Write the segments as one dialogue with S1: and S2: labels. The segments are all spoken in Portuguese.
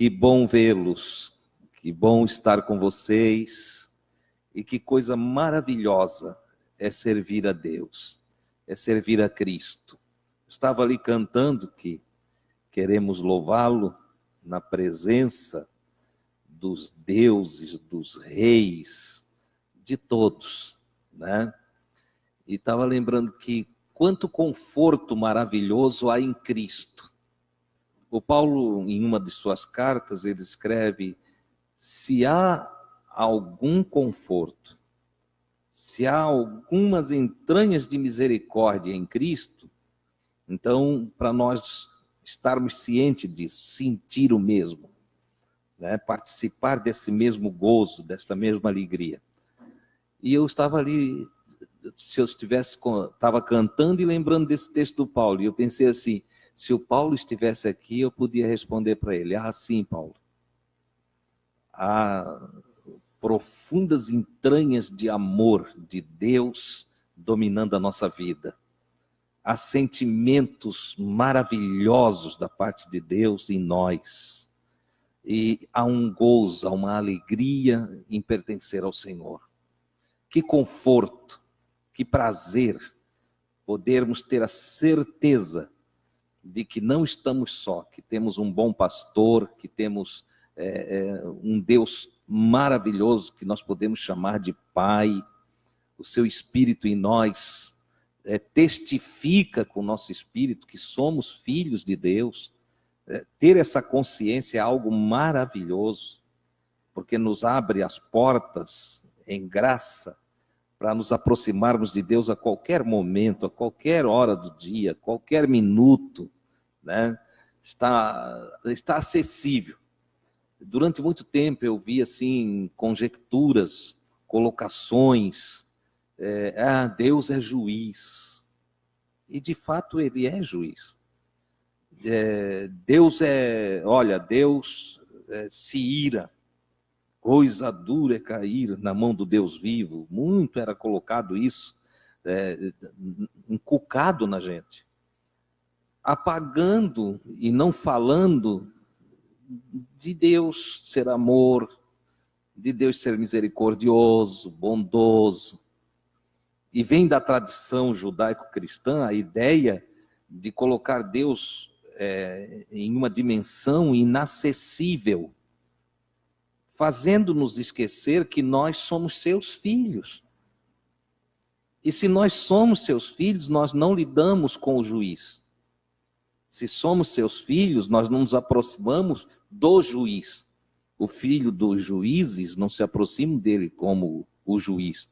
S1: Que bom vê-los, que bom estar com vocês, e que coisa maravilhosa é servir a Deus, é servir a Cristo. Estava ali cantando que queremos louvá-lo na presença dos deuses, dos reis, de todos, né? E estava lembrando que quanto conforto maravilhoso há em Cristo. O Paulo, em uma de suas cartas, ele escreve: se há algum conforto, se há algumas entranhas de misericórdia em Cristo, então, para nós estarmos cientes disso, sentir o mesmo, né? Participar desse mesmo gozo, desta mesma alegria. E eu estava ali, se eu estava cantando e lembrando desse texto do Paulo, e eu pensei assim: se o Paulo estivesse aqui, eu podia responder para ele: ah, sim, Paulo. Há profundas entranhas de amor de Deus dominando a nossa vida. Há sentimentos maravilhosos da parte de Deus em nós. E há um gozo, há uma alegria em pertencer ao Senhor. Que conforto, que prazer podermos ter a certeza de que não estamos só, que temos um bom pastor, que temos um Deus maravilhoso que nós podemos chamar de Pai. O seu Espírito em nós testifica com o nosso espírito que somos filhos de Deus. Ter essa consciência é algo maravilhoso, porque nos abre as portas em graça para nos aproximarmos de Deus a qualquer momento, a qualquer hora do dia, qualquer minuto, né? Está acessível. Durante muito tempo eu vi assim conjecturas, colocações, Deus é juiz. E de fato ele é juiz. Deus se ira. Coisa dura é cair na mão do Deus vivo. Muito era colocado isso, inculcado na gente. Apagando e não falando de Deus ser amor, de Deus ser misericordioso, bondoso. E vem da tradição judaico-cristã a ideia de colocar Deus em uma dimensão inacessível, fazendo-nos esquecer que nós somos seus filhos. E se nós somos seus filhos, nós não lidamos com o juiz. Se somos seus filhos, nós não nos aproximamos do juiz. O filho dos juízes não se aproxima dele como o juiz.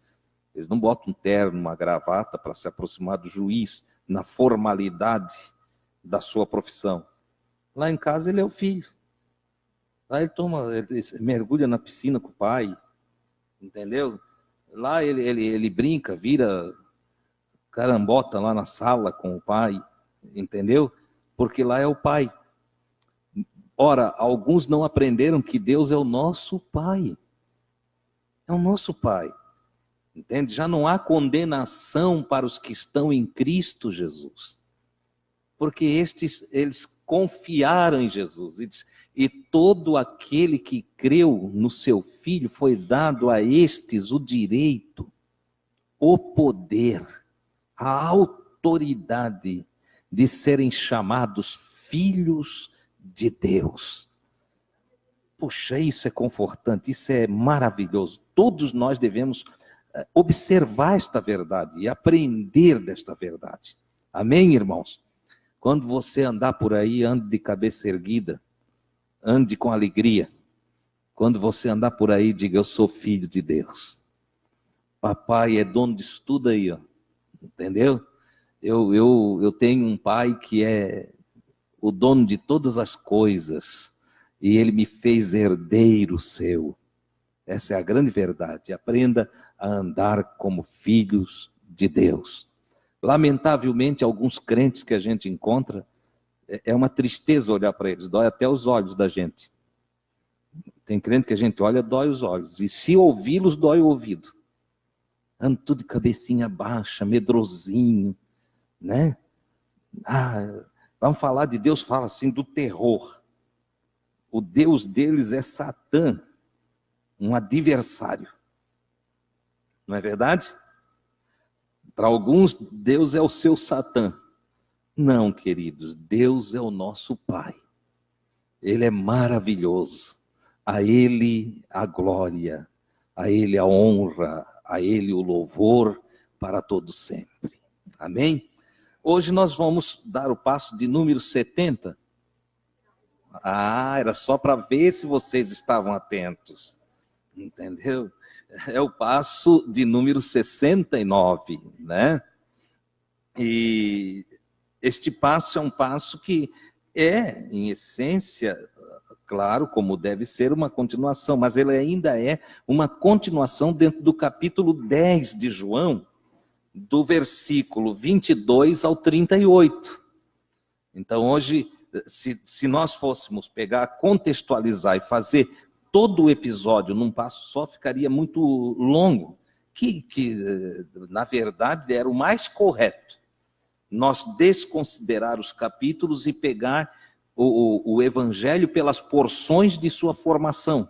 S1: Eles não botam um terno, uma gravata para se aproximar do juiz na formalidade da sua profissão. Lá em casa ele é o filho. Lá ele mergulha na piscina com o pai, entendeu? Lá ele brinca, vira carambota lá na sala com o pai, entendeu? Porque lá é o pai. Ora, alguns não aprenderam que Deus é o nosso pai. É o nosso pai. Entende? Já não há condenação para os que estão em Cristo Jesus. Porque eles confiaram em Jesus. E todo aquele que creu no seu Filho foi dado a estes o direito, o poder, a autoridade de serem chamados filhos de Deus. Puxa, isso é confortante, isso é maravilhoso. Todos nós devemos observar esta verdade e aprender desta verdade. Amém, irmãos? Quando você andar por aí, ande de cabeça erguida, ande com alegria. Quando você andar por aí, diga: eu sou filho de Deus. Papai é dono disso tudo aí, ó. Entendeu? Eu tenho um pai que é o dono de todas as coisas e ele me fez herdeiro seu. Essa é a grande verdade. Aprenda a andar como filhos de Deus. Lamentavelmente, alguns crentes que a gente encontra, é uma tristeza olhar para eles, dói até os olhos da gente. Tem crente que a gente olha, dói os olhos, e se ouvi-los, dói o ouvido. Ando tudo de cabecinha baixa, medrosinho, né? Vamos falar de Deus, fala assim do terror. o Deus deles é Satã, um adversário. Não é verdade? Para alguns, Deus é o seu Satã. Não, queridos, Deus é o nosso Pai. Ele é maravilhoso. A Ele a glória, a Ele a honra, a Ele o louvor para todo sempre. Amém? Hoje nós vamos dar o passo de número 70. Era só para ver se vocês estavam atentos. Entendeu? É o passo de número 69, né? E este passo é um passo que é, em essência, claro, como deve ser, uma continuação, mas ele ainda é uma continuação dentro do capítulo 10 de João, do versículo 22 ao 38. Então, hoje, se nós fôssemos pegar, contextualizar e fazer todo o episódio num passo só, ficaria muito longo, que na verdade era o mais correto. Nós desconsiderar os capítulos e pegar o evangelho pelas porções de sua formação.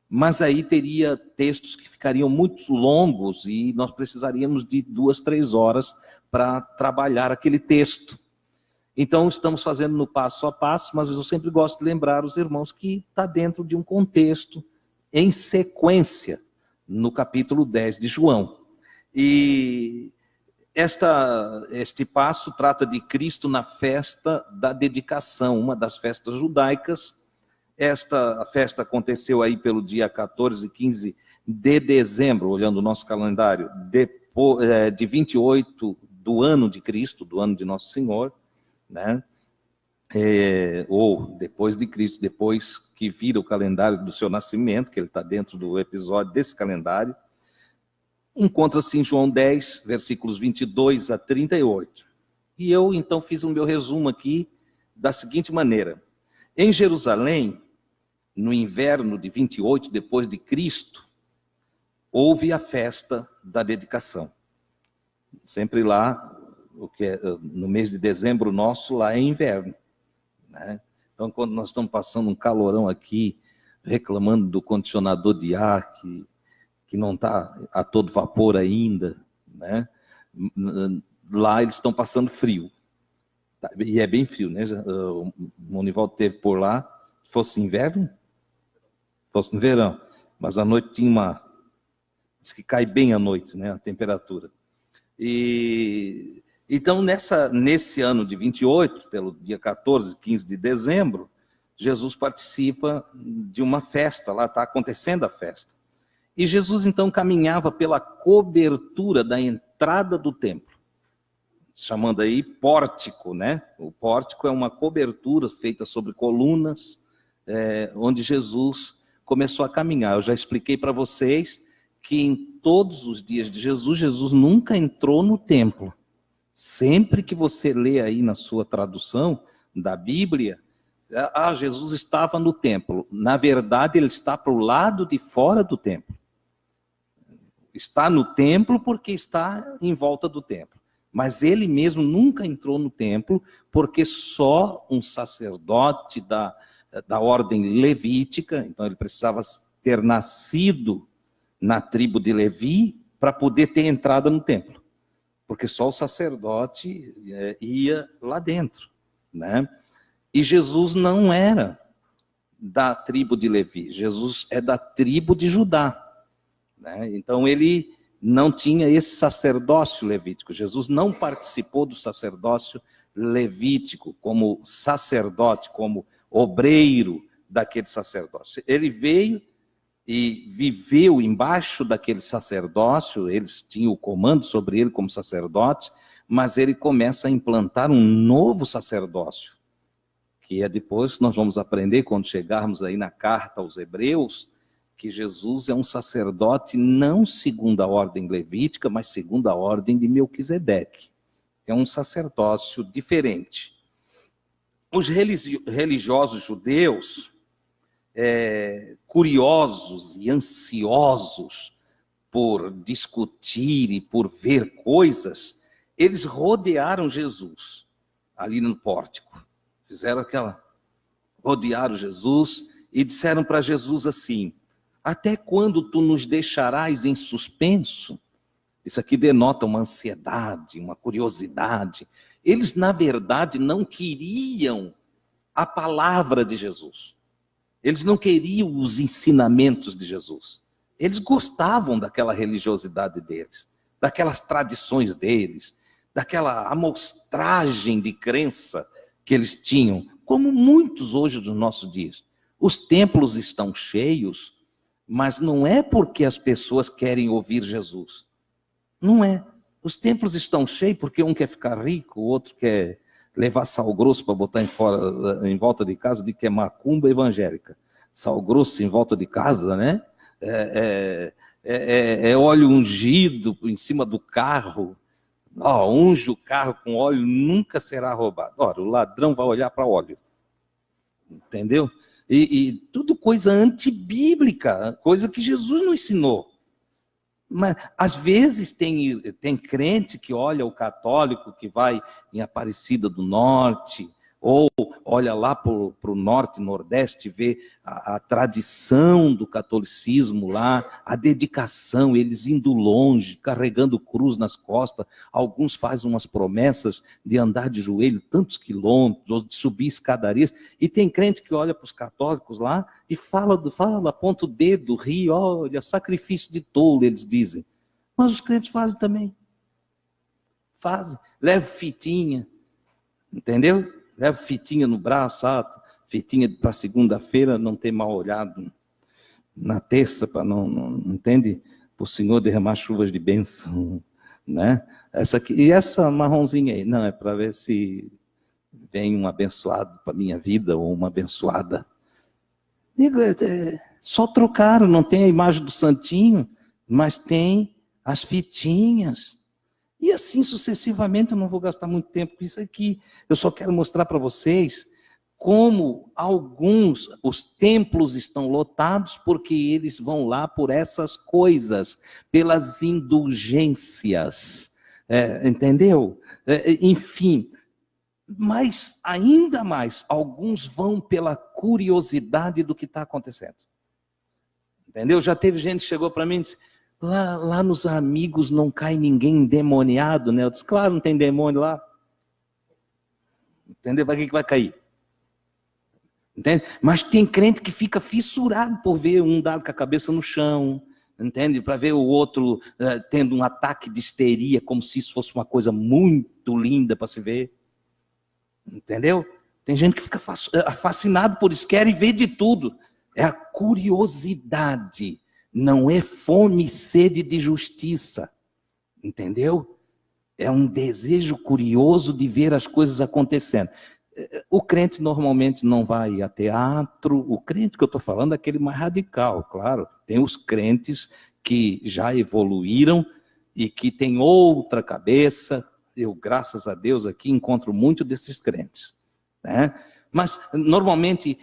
S1: Mas aí teria textos que ficariam muito longos e nós precisaríamos de 2, 3 horas para trabalhar aquele texto. Então, estamos fazendo no passo a passo, mas eu sempre gosto de lembrar os irmãos que está dentro de um contexto em sequência, no capítulo 10 de João. E este passo trata de Cristo na festa da dedicação, uma das festas judaicas. Esta festa aconteceu aí pelo dia 14 e 15 de dezembro, olhando o nosso calendário, de 28 do ano de Cristo, do ano de Nosso Senhor, né? Ou depois de Cristo, depois que vira o calendário do seu nascimento, que ele está dentro do episódio desse calendário. Encontra-se em João 10, versículos 22 a 38. E eu, então, fiz o meu resumo aqui da seguinte maneira. Em Jerusalém, no inverno de 28 depois de Cristo, houve a festa da dedicação. Sempre lá, no mês de dezembro nosso, lá é inverno, né? Então, quando nós estamos passando um calorão aqui, reclamando do condicionador de ar, que não está a todo vapor ainda, né? Lá eles estão passando frio. E é bem frio, né? O Monivaldo teve por lá, fosse inverno, fosse no verão, mas à noite tinha diz que cai bem à noite, né? A temperatura. E então, nesse ano de 28, pelo dia 14, 15 de dezembro, Jesus participa de uma festa, lá está acontecendo a festa. E Jesus, então, caminhava pela cobertura da entrada do templo, chamando aí pórtico, né? O pórtico é uma cobertura feita sobre colunas, onde Jesus começou a caminhar. Eu já expliquei para vocês que em todos os dias de Jesus, Jesus nunca entrou no templo. Sempre que você lê aí na sua tradução da Bíblia, Jesus estava no templo. Na verdade, ele está para o lado de fora do templo. Está no templo porque está em volta do templo. Mas ele mesmo nunca entrou no templo, porque só um sacerdote da ordem levítica, então ele precisava ter nascido na tribo de Levi para poder ter entrada no templo. Porque só o sacerdote ia lá dentro, né? E Jesus não era da tribo de Levi, Jesus é da tribo de Judá, né? Então ele não tinha esse sacerdócio levítico. Jesus não participou do sacerdócio levítico como sacerdote, como obreiro daquele sacerdócio. Ele veio e viveu embaixo daquele sacerdócio, eles tinham o comando sobre ele como sacerdote, mas ele começa a implantar um novo sacerdócio, que é depois nós vamos aprender quando chegarmos aí na carta aos Hebreus, que Jesus é um sacerdote não segundo a ordem levítica, mas segundo a ordem de Melquisedeque. É um sacerdócio diferente. Os religiosos judeus, curiosos e ansiosos por discutir e por ver coisas, eles rodearam Jesus ali no pórtico. Rodearam Jesus e disseram para Jesus assim: até quando tu nos deixarás em suspenso? Isso aqui denota uma ansiedade, uma curiosidade. Eles, na verdade, não queriam a palavra de Jesus. Eles não queriam os ensinamentos de Jesus. Eles gostavam daquela religiosidade deles, daquelas tradições deles, daquela amostragem de crença que eles tinham, como muitos hoje dos nossos dias. Os templos estão cheios, mas não é porque as pessoas querem ouvir Jesus. Não é. Os templos estão cheios porque um quer ficar rico, o outro quer levar sal grosso para botar em volta de casa, de que é macumba evangélica. Sal grosso em volta de casa, né? É óleo ungido em cima do carro. Unge o carro com óleo, nunca será roubado. Ora, o ladrão vai olhar para óleo. Entendeu? E tudo coisa antibíblica, coisa que Jesus não ensinou. Mas, às vezes, tem crente que olha o católico que vai em Aparecida do Norte, ou olha lá para o norte, nordeste, vê a tradição do catolicismo lá, a dedicação, eles indo longe, carregando cruz nas costas. Alguns fazem umas promessas de andar de joelho tantos quilômetros, ou de subir escadarias. E tem crente que olha para os católicos lá e fala, aponta o dedo, ri, olha, sacrifício de tolo, eles dizem. Mas os crentes fazem também. Fazem. Leva fitinha, entendeu? Leva fitinha no braço, fitinha para segunda-feira, não ter mal olhado na terça, para não entende? Para o Senhor derramar chuvas de bênção, né? Essa aqui, e essa marronzinha aí, não, é para ver se vem um abençoado para a minha vida, ou uma abençoada. Digo, só trocaram, não tem a imagem do santinho, mas tem as fitinhas. E assim sucessivamente, eu não vou gastar muito tempo com isso aqui. Eu só quero mostrar para vocês como os templos estão lotados porque eles vão lá por essas coisas, pelas indulgências. Entendeu? Enfim, mas ainda mais, alguns vão pela curiosidade do que está acontecendo. Entendeu? Já teve gente que chegou para mim e disse: Lá nos amigos não cai ninguém endemoniado, né? Eu disse: claro, não tem demônio lá. Entendeu? Para que vai cair? Entende? Mas tem crente que fica fissurado por ver um dado com a cabeça no chão, entende? Para ver o outro tendo um ataque de histeria, como se isso fosse uma coisa muito linda para se ver. Entendeu? Tem gente que fica fascinado por isso, quer ver de tudo. É a curiosidade. Não é fome e sede de justiça, entendeu? É um desejo curioso de ver as coisas acontecendo. O crente normalmente não vai a teatro, o crente que eu estou falando é aquele mais radical, claro. Tem os crentes que já evoluíram e que têm outra cabeça. Eu, graças a Deus, aqui encontro muito desses crentes, né? Mas, normalmente,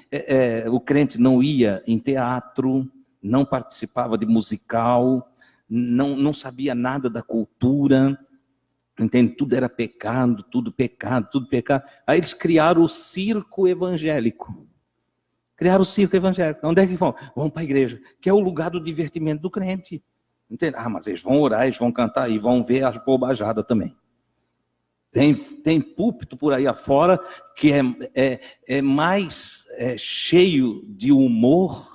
S1: o crente não ia em teatro, não participava de musical, não sabia nada da cultura, entende? Tudo era pecado, tudo pecado, tudo pecado. Aí eles criaram o circo evangélico. Criaram o circo evangélico. Onde é que vão? Vão para a igreja, que é o lugar do divertimento do crente. Entende? Mas eles vão orar, eles vão cantar e vão ver as bobajadas também. Tem púlpito por aí afora que é mais cheio de humor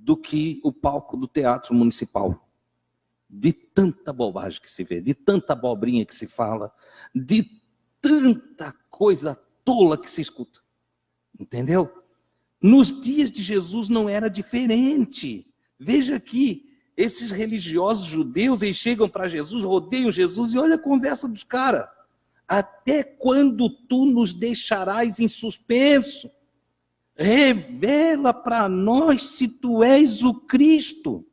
S1: do que o palco do teatro municipal. De tanta bobagem que se vê, de tanta abobrinha que se fala, de tanta coisa tola que se escuta. Entendeu? Nos dias de Jesus não era diferente. Veja aqui, esses religiosos judeus, eles chegam para Jesus, rodeiam Jesus e olha a conversa dos caras. Até quando tu nos deixarás em suspenso? Revela para nós se tu és o Cristo.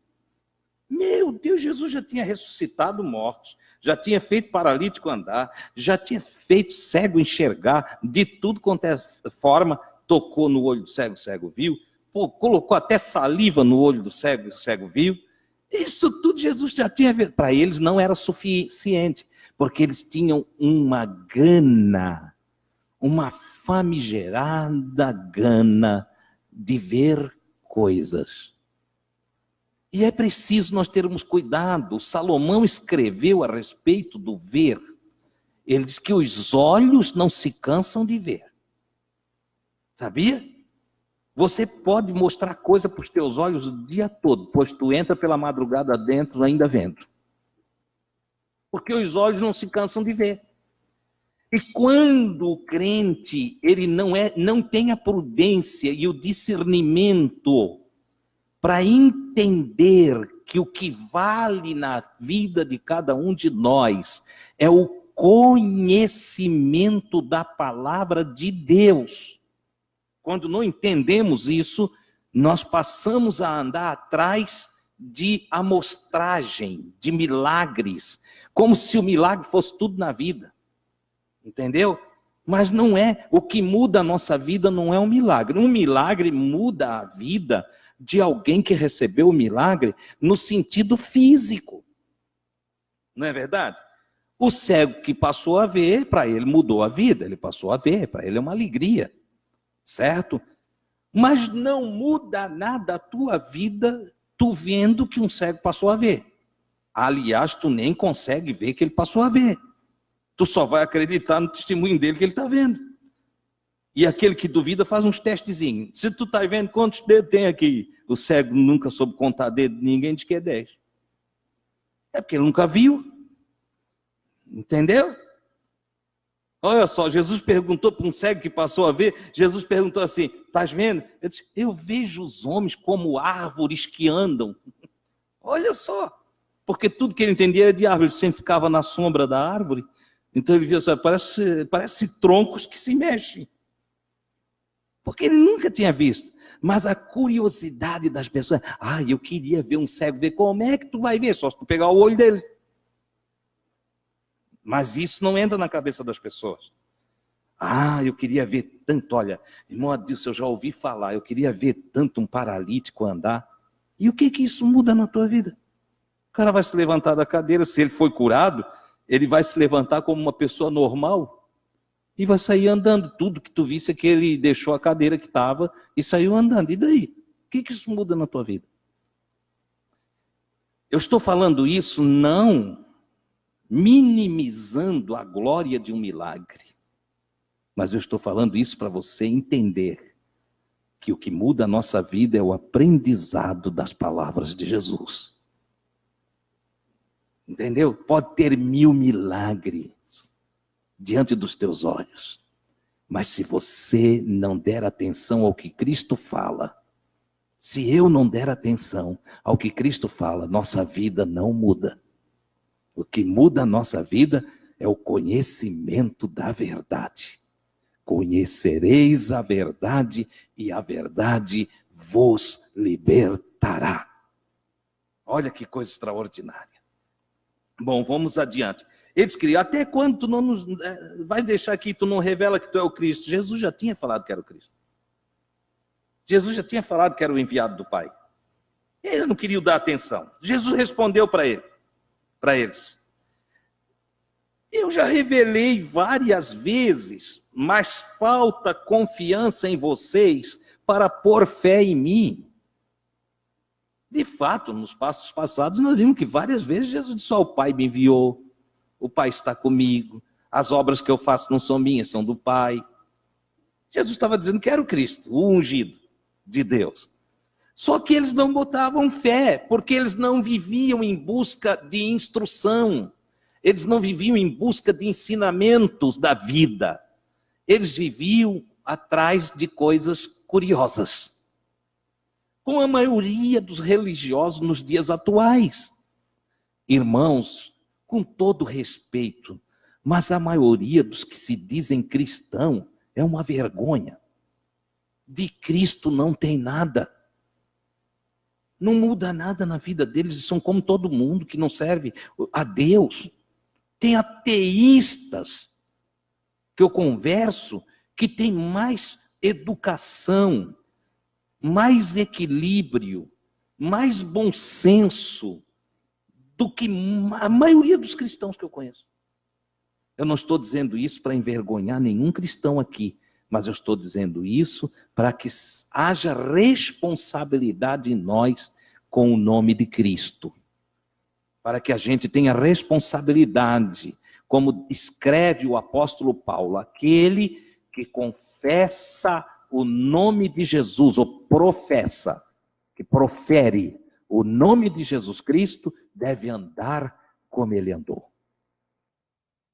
S1: Meu Deus, Jesus já tinha ressuscitado mortos, já tinha feito paralítico andar, já tinha feito cego enxergar, de tudo quanto é forma, tocou no olho do cego, o cego viu, colocou até saliva no olho do cego, o cego viu. Isso tudo Jesus já tinha feito. Para eles não era suficiente, porque eles tinham uma gana, uma famigerada gana de ver coisas. E é preciso nós termos cuidado. Salomão escreveu a respeito do ver. Ele diz que os olhos não se cansam de ver. Sabia? Você pode mostrar coisa para os teus olhos o dia todo, pois tu entra pela madrugada dentro ainda vendo. Porque os olhos não se cansam de ver. E quando o crente ele não tem a prudência e o discernimento para entender que o que vale na vida de cada um de nós é o conhecimento da palavra de Deus. Quando não entendemos isso, nós passamos a andar atrás de amostragem, de milagres, como se o milagre fosse tudo na vida. Entendeu? Mas não é. O que muda a nossa vida não é um milagre. Um milagre muda a vida de alguém que recebeu o milagre no sentido físico. Não é verdade? O cego que passou a ver, para ele mudou a vida. Ele passou a ver, para ele é uma alegria. Certo? Mas não muda nada a tua vida tu vendo que um cego passou a ver. Aliás, tu nem consegue ver que ele passou a ver. Tu só vai acreditar no testemunho dele que ele está vendo. E aquele que duvida faz uns testezinhos. Se tu está vendo quantos dedos tem aqui, o cego nunca soube contar dedos, ninguém diz que é 10. É porque ele nunca viu. Entendeu? Olha só, Jesus perguntou para um cego que passou a ver, Jesus perguntou assim, estás vendo? Eu disse, eu vejo os homens como árvores que andam. Olha só, porque tudo que ele entendia era de árvore, ele sempre ficava na sombra da árvore. Então ele viu, parece troncos que se mexem. Porque ele nunca tinha visto. Mas a curiosidade das pessoas, eu queria ver um cego, ver como é que tu vai ver, só se tu pegar o olho dele. Mas isso não entra na cabeça das pessoas. Eu queria ver tanto, olha, irmão Adilson, eu já ouvi falar, eu queria ver tanto um paralítico andar. E o que isso muda na tua vida? O cara vai se levantar da cadeira, se ele foi curado, ele vai se levantar como uma pessoa normal e vai sair andando. Tudo que tu visse é que ele deixou a cadeira que estava e saiu andando. E daí? O que isso muda na tua vida? Eu estou falando isso não minimizando a glória de um milagre, mas eu estou falando isso para você entender que o que muda a nossa vida é o aprendizado das palavras de Jesus. Entendeu? Pode ter 1000 milagres diante dos teus olhos, mas se você não der atenção ao que Cristo fala, se eu não der atenção ao que Cristo fala, nossa vida não muda. O que muda a nossa vida é o conhecimento da verdade. Conhecereis a verdade e a verdade vos libertará. Olha que coisa extraordinária. Bom, vamos adiante. Eles queriam, até quando tu não nos vai deixar aqui, tu não revela que tu é o Cristo? Jesus já tinha falado que era o Cristo. Jesus já tinha falado que era o enviado do Pai. Eles não queriam dar atenção. Jesus respondeu para eles. Eu já revelei várias vezes, mas falta confiança em vocês para pôr fé em mim. De fato, nos passos passados, nós vimos que várias vezes Jesus disse, o Pai me enviou, o Pai está comigo, as obras que eu faço não são minhas, são do Pai. Jesus estava dizendo que era o Cristo, o ungido de Deus. Só que eles não botavam fé, porque eles não viviam em busca de instrução, eles não viviam em busca de ensinamentos da vida, eles viviam atrás de coisas curiosas. Com a maioria dos religiosos nos dias atuais. Irmãos, com todo respeito, mas a maioria dos que se dizem cristão é uma vergonha. De Cristo não tem nada. Não muda nada na vida deles, e são como todo mundo que não serve a Deus. Tem ateístas que eu converso que tem mais educação, mais equilíbrio, mais bom senso do que a maioria dos cristãos que eu conheço. Eu não estou dizendo isso para envergonhar nenhum cristão aqui, Mas eu estou dizendo isso para que haja responsabilidade em nós com o nome de Cristo. Para que a gente tenha responsabilidade, como escreve o apóstolo Paulo, aquele que confessa o nome de Jesus, ou professa, que profere o nome de Jesus Cristo, deve andar como ele andou.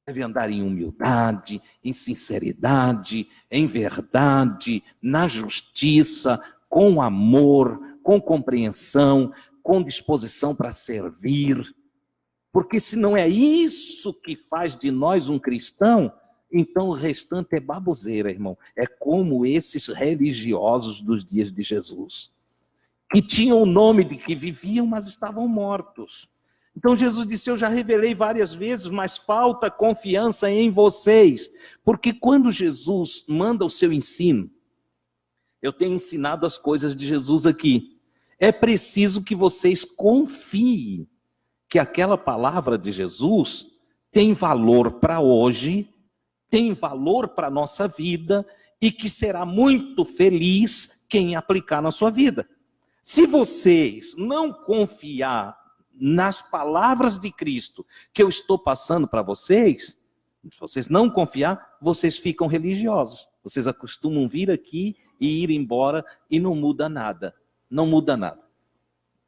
S1: Deve andar em humildade, em sinceridade, em verdade, na justiça, com amor, com compreensão, com disposição para servir. Porque se não é isso que faz de nós um cristão, então o restante é baboseira, irmão. É como esses religiosos dos dias de Jesus, que tinham o nome de que viviam, mas estavam mortos. Então Jesus disse, eu já revelei várias vezes, mas falta confiança em vocês. Porque quando Jesus manda o seu ensino, eu tenho ensinado as coisas de Jesus aqui. É preciso que vocês confiem que aquela palavra de Jesus tem valor para hoje, tem valor para a nossa vida e que será muito feliz quem aplicar na sua vida. Se vocês não confiar nas palavras de Cristo que eu estou passando para vocês, se vocês não confiar, vocês ficam religiosos. Vocês acostumam vir aqui e ir embora e não muda nada. Não muda nada.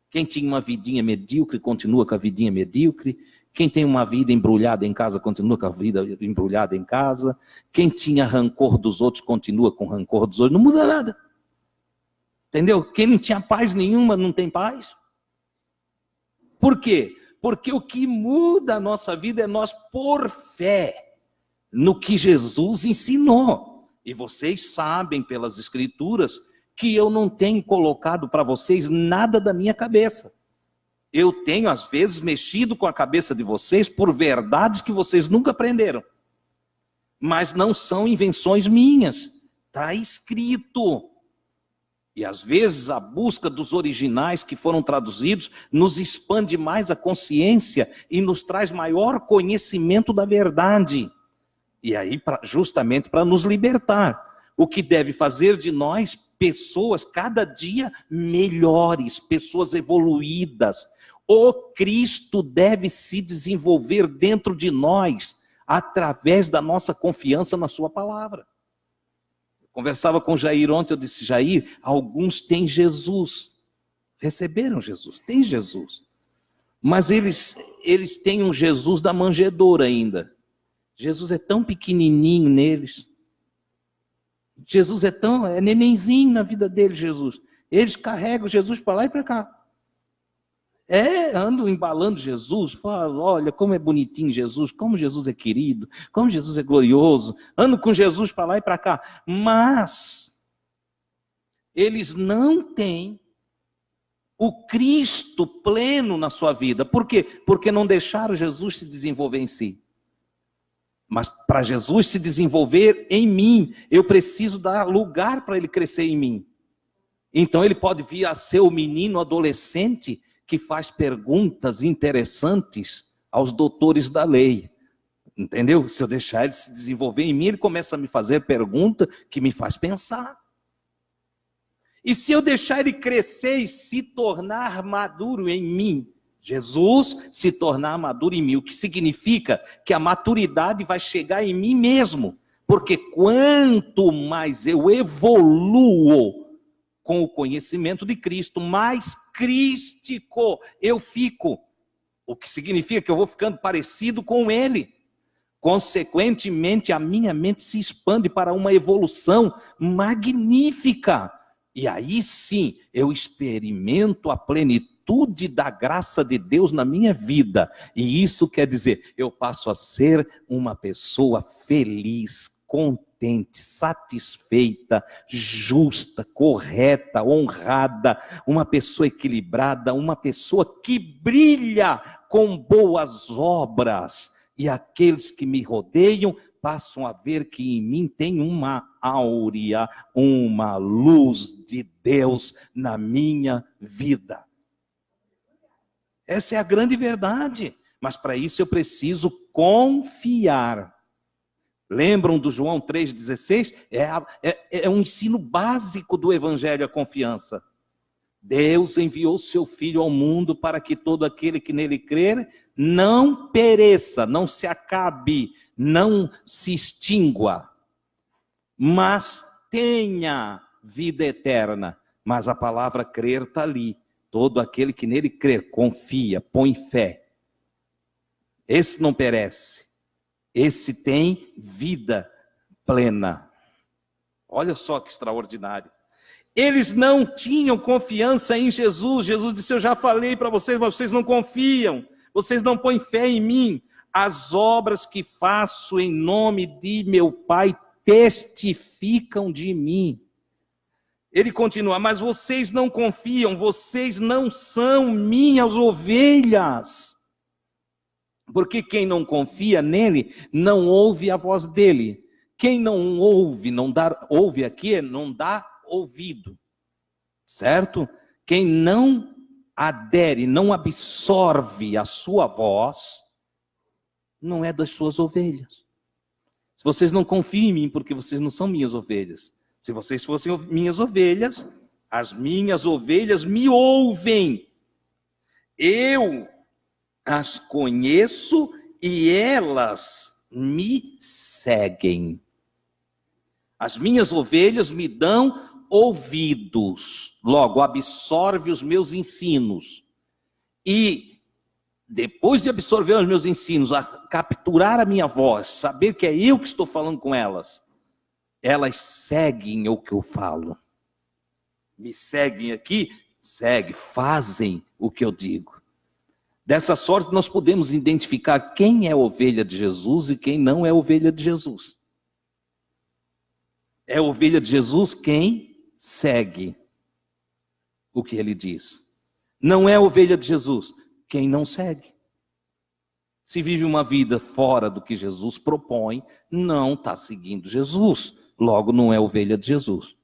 S1: Quem tinha uma vidinha medíocre, continua com a vidinha medíocre. Quem tem uma vida embrulhada em casa, continua com a vida embrulhada em casa. Quem tinha rancor dos outros, continua com rancor dos outros. Não muda nada. Entendeu? Quem não tinha paz nenhuma, não tem paz. Por quê? Porque o que muda a nossa vida é nós por fé no que Jesus ensinou. E vocês sabem pelas Escrituras que eu não tenho colocado para vocês nada da minha cabeça. Eu tenho, às vezes, mexido com a cabeça de vocês por verdades que vocês nunca aprenderam. Mas não são invenções minhas. Está escrito. E às vezes a busca dos originais que foram traduzidos nos expande mais a consciência e nos traz maior conhecimento da verdade. E aí, justamente para nos libertar. O que deve fazer de nós pessoas cada dia melhores, pessoas evoluídas. O Cristo deve se desenvolver dentro de nós através da nossa confiança na sua palavra. Conversava com o Jair ontem, eu disse, Jair, alguns têm Jesus, receberam Jesus, têm Jesus, mas eles têm um Jesus da manjedoura ainda. Jesus é tão pequenininho neles, Jesus é nenenzinho na vida deles, Jesus. Eles carregam Jesus para lá e para cá. Andam embalando Jesus, falam, olha como é bonitinho Jesus, como Jesus é querido, como Jesus é glorioso. Andam com Jesus para lá e para cá. Mas eles não têm o Cristo pleno na sua vida. Por quê? Porque não deixaram Jesus se desenvolver em si. Mas para Jesus se desenvolver em mim, eu preciso dar lugar para ele crescer em mim. Então ele pode vir a ser o menino adolescente que faz perguntas interessantes aos doutores da lei. Entendeu? Se eu deixar ele se desenvolver em mim, ele começa a me fazer pergunta que me faz pensar. E se eu deixar ele crescer e se tornar maduro em mim, Jesus se tornar maduro em mim, o que significa que a maturidade vai chegar em mim mesmo. Porque quanto mais eu evoluo com o conhecimento de Cristo, mais crístico eu fico. O que significa que eu vou ficando parecido com Ele. Consequentemente, a minha mente se expande para uma evolução magnífica. E aí sim, eu experimento a plenitude da graça de Deus na minha vida. E isso quer dizer, eu passo a ser uma pessoa feliz, contente, satisfeita, justa, correta, honrada, uma pessoa equilibrada, uma pessoa que brilha com boas obras. E aqueles que me rodeiam passam a ver que em mim tem uma áurea, uma luz de Deus na minha vida. Essa é a grande verdade. Mas para isso eu preciso confiar. Lembram do João 3,16? É um ensino básico do Evangelho à confiança. Deus enviou seu Filho ao mundo para que todo aquele que nele crer não pereça, não se acabe, não se extingua, mas tenha vida eterna. Mas a palavra crer está ali. Todo aquele que nele crer, confia, põe fé. Esse não perece. Esse tem vida plena. Olha só que extraordinário. Eles não tinham confiança em Jesus. Jesus disse, eu já falei para vocês, mas vocês não confiam. Vocês não põem fé em mim. As obras que faço em nome de meu Pai testificam de mim. Ele continua, mas vocês não confiam, vocês não são minhas ovelhas. Porque quem não confia nele, não ouve a voz dele. Quem não ouve, ouve aqui, não dá ouvido, certo? Quem não adere, não absorve a sua voz, não é das suas ovelhas. Se vocês não confiam em mim, porque vocês não são minhas ovelhas. Se vocês fossem minhas ovelhas, as minhas ovelhas me ouvem. Eu as conheço e elas me seguem. As minhas ovelhas me dão ouvidos, logo absorve os meus ensinos. E depois de absorver os meus ensinos, a capturar a minha voz, saber que é eu que estou falando com elas, elas seguem o que eu falo. Me seguem aqui, fazem o que eu digo. Dessa sorte nós podemos identificar quem é ovelha de Jesus e quem não é ovelha de Jesus. É ovelha de Jesus quem segue o que ele diz. Não é ovelha de Jesus quem não segue. Se vive uma vida fora do que Jesus propõe, não está seguindo Jesus. Logo não é ovelha de Jesus.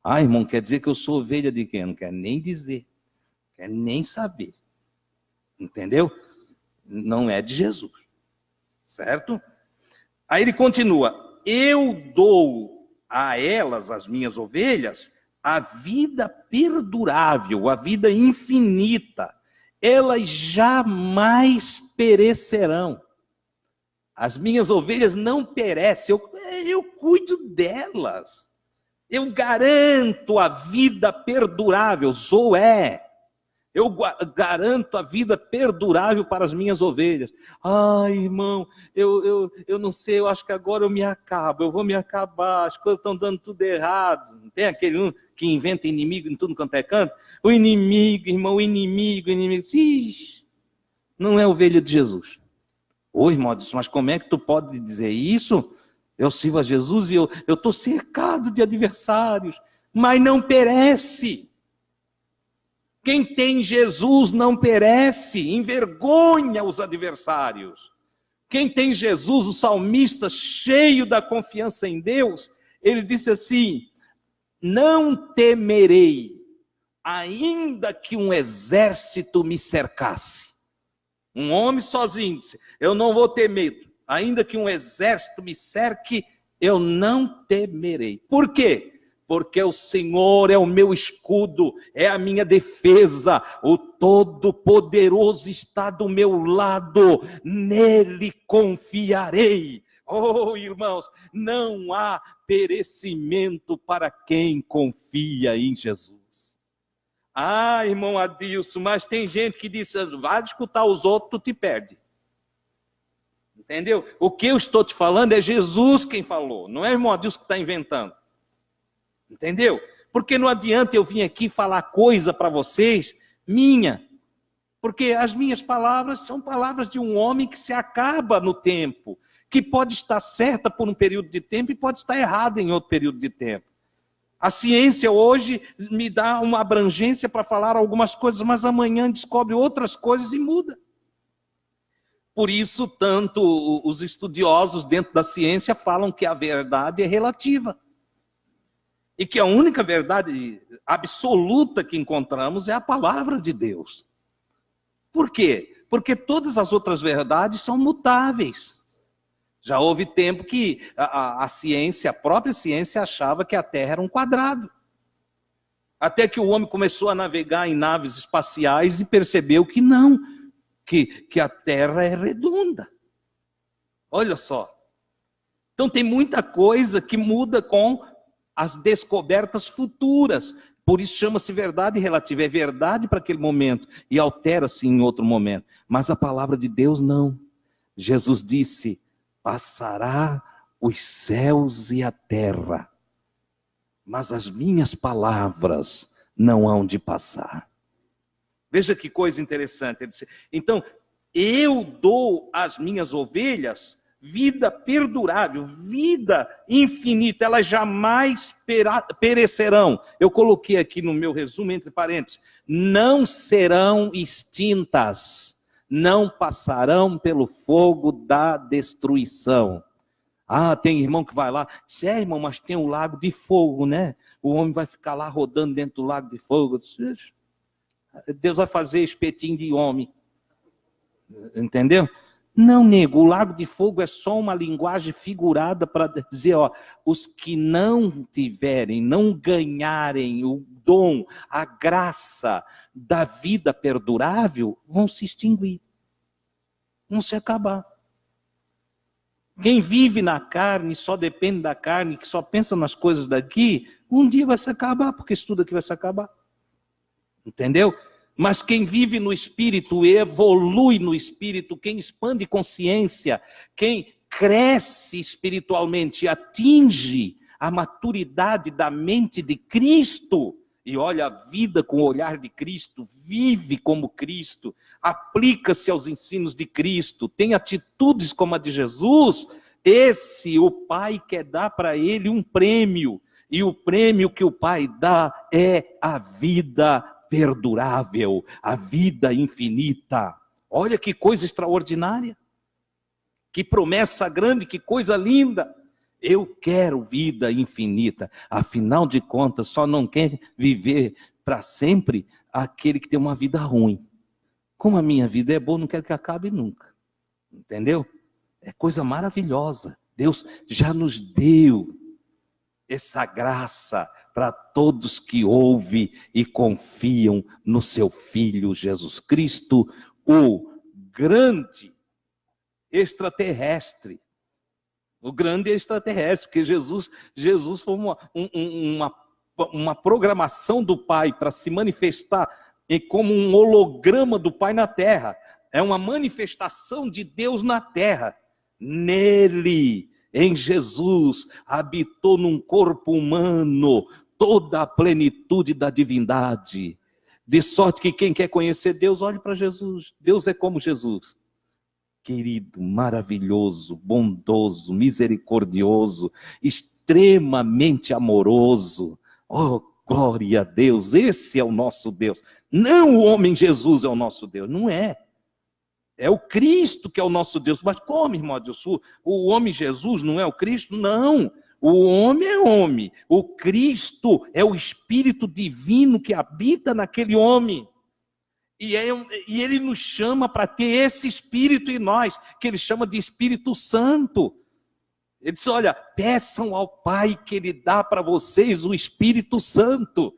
S1: Ah, irmão, quer dizer que eu sou ovelha de quem? Não quer nem dizer. Quer nem saber. Entendeu? Não é de Jesus. Certo? Aí ele continua. Eu dou a elas, as minhas ovelhas, a vida perdurável, a vida infinita. Elas jamais perecerão. As minhas ovelhas não perecem, eu cuido delas. Eu garanto a vida perdurável, Zoé. Eu garanto a vida perdurável para as minhas ovelhas. Ai, irmão, eu não sei, eu acho que agora eu me acabo, eu vou me acabar, as coisas estão dando tudo errado. Não tem aquele um que inventa inimigo em tudo quanto é canto? O inimigo, irmão, o inimigo. Ixi, não é ovelha de Jesus. Ô, irmão, mas como é que tu pode dizer isso? Eu sirvo a Jesus e eu estou cercado de adversários, mas não perece. Quem tem Jesus não perece, envergonha os adversários. Quem tem Jesus, o salmista, cheio da confiança em Deus, ele disse assim, não temerei, ainda que um exército me cercasse. Um homem sozinho disse, eu não vou ter medo, ainda que um exército me cerque, eu não temerei. Por quê? Porque o Senhor é o meu escudo, é a minha defesa, o Todo-Poderoso está do meu lado, nele confiarei. Oh, irmãos, não há perecimento para quem confia em Jesus. Ah, irmão Adilson, mas tem gente que diz, vai escutar os outros, tu te perde. Entendeu? O que eu estou te falando é Jesus quem falou, não é o irmão Adilson que está inventando. Entendeu? Porque não adianta eu vir aqui falar coisa para vocês, minha. Porque as minhas palavras são palavras de um homem que se acaba no tempo. Que pode estar certa por um período de tempo e pode estar errada em outro período de tempo. A ciência hoje me dá uma abrangência para falar algumas coisas, mas amanhã descobre outras coisas e muda. Por isso, tanto os estudiosos dentro da ciência falam que a verdade é relativa. E que a única verdade absoluta que encontramos é a palavra de Deus. Por quê? Porque todas as outras verdades são mutáveis. Já houve tempo que a ciência, a própria ciência, achava que a Terra era um quadrado. Até que o homem começou a navegar em naves espaciais e percebeu que não, que a Terra é redonda. Olha só. Então tem muita coisa que muda com as descobertas futuras. Por isso chama-se verdade relativa. É verdade para aquele momento e altera-se em outro momento. Mas a palavra de Deus não. Jesus disse: passará os céus e a terra, mas as minhas palavras não hão de passar. Veja que coisa interessante. Ele disse: então, eu dou às minhas ovelhas vida perdurável, vida infinita, elas jamais perecerão. Eu coloquei aqui no meu resumo, entre parênteses, não serão extintas, não passarão pelo fogo da destruição. Ah, tem irmão que vai lá, diz: é, irmão, mas tem um lago de fogo, né? O homem vai ficar lá rodando dentro do lago de fogo. Deus vai fazer espetinho de homem. Entendeu? Não, nego, o lago de fogo é só uma linguagem figurada para dizer, ó, os que não tiverem, não ganharem o dom, a graça da vida perdurável, vão se extinguir, vão se acabar. Quem vive na carne, só depende da carne, que só pensa nas coisas daqui, um dia vai se acabar, porque isso tudo aqui vai se acabar. Entendeu? Mas quem vive no Espírito, evolui no Espírito, quem expande consciência, quem cresce espiritualmente, atinge a maturidade da mente de Cristo, e olha a vida com o olhar de Cristo, vive como Cristo, aplica-se aos ensinos de Cristo, tem atitudes como a de Jesus, esse o Pai quer dar para ele um prêmio, e o prêmio que o Pai dá é a vida perdurável, a vida infinita. Olha que coisa extraordinária, que promessa grande, que coisa linda. Eu quero vida infinita. Afinal de contas, só não quer viver para sempre aquele que tem uma vida ruim. Como a minha vida é boa, não quero que acabe nunca. Entendeu? É coisa maravilhosa. Deus já nos deu essa graça para todos que ouvem e confiam no seu Filho Jesus Cristo, o grande extraterrestre. O grande extraterrestre, porque Jesus foi uma programação do Pai para se manifestar como um holograma do Pai na Terra. É uma manifestação de Deus na Terra. Nele, em Jesus, habitou num corpo humano toda a plenitude da divindade. De sorte que quem quer conhecer Deus, olhe para Jesus. Deus é como Jesus. Querido, maravilhoso, bondoso, misericordioso, extremamente amoroso. Oh, glória a Deus, esse é o nosso Deus. Não o homem Jesus é o nosso Deus, não é. É o Cristo que é o nosso Deus. Mas como, irmão Adilson? O homem Jesus não é o Cristo? Não. O homem é homem. O Cristo é o Espírito divino que habita naquele homem. E ele nos chama para ter esse Espírito em nós, que ele chama de Espírito Santo. Ele diz, olha, peçam ao Pai que ele dá para vocês o Espírito Santo.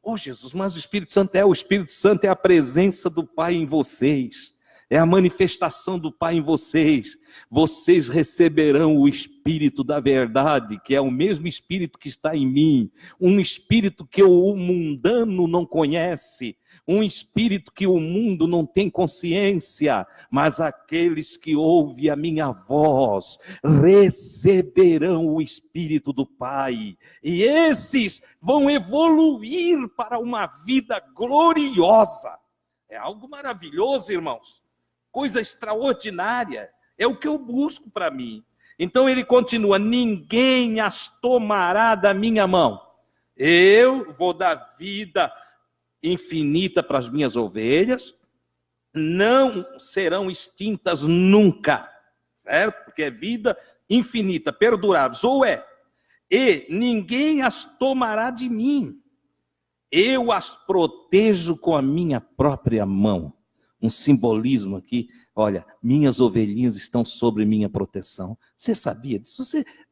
S1: Oh, Jesus, mas o Espírito Santo é a presença do Pai em vocês. É a manifestação do Pai em vocês. Vocês receberão o Espírito da verdade, que é o mesmo Espírito que está em mim. Um Espírito que o mundano não conhece. Um Espírito que o mundo não tem consciência. Mas aqueles que ouvem a minha voz receberão o Espírito do Pai. E esses vão evoluir para uma vida gloriosa. É algo maravilhoso, irmãos. Coisa extraordinária, é o que eu busco para mim. Então ele continua, ninguém as tomará da minha mão. Eu vou dar vida infinita para as minhas ovelhas, não serão extintas nunca, certo? Porque é vida infinita, perdurável, e ninguém as tomará de mim. Eu as protejo com a minha própria mão. Um simbolismo aqui Olha, minhas ovelhinhas estão sobre minha proteção. Você sabia disso?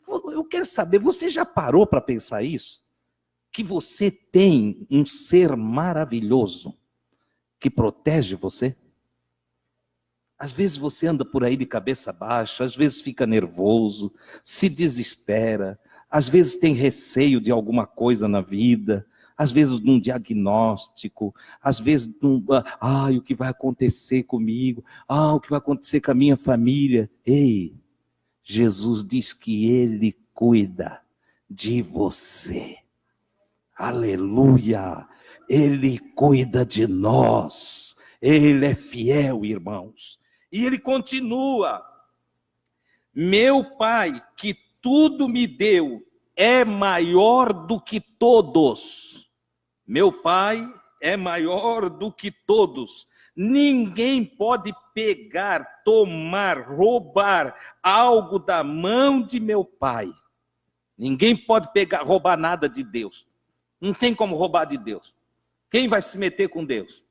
S1: Eu quero saber, você já parou para pensar isso? Que você tem um ser maravilhoso que protege você? Às vezes você anda por aí de cabeça baixa, às vezes fica nervoso, se desespera, às vezes tem receio de alguma coisa na vida, às vezes num diagnóstico, às vezes o que vai acontecer comigo? O que vai acontecer com a minha família? Ei, Jesus diz que Ele cuida de você. Aleluia! Ele cuida de nós. Ele é fiel, irmãos. E ele continua: meu Pai, que tudo me deu, é maior do que todos. Meu Pai é maior do que todos. Ninguém pode pegar, tomar, roubar algo da mão de meu Pai. Ninguém pode pegar, roubar nada de Deus. Não tem como roubar de Deus. Quem vai se meter com Deus?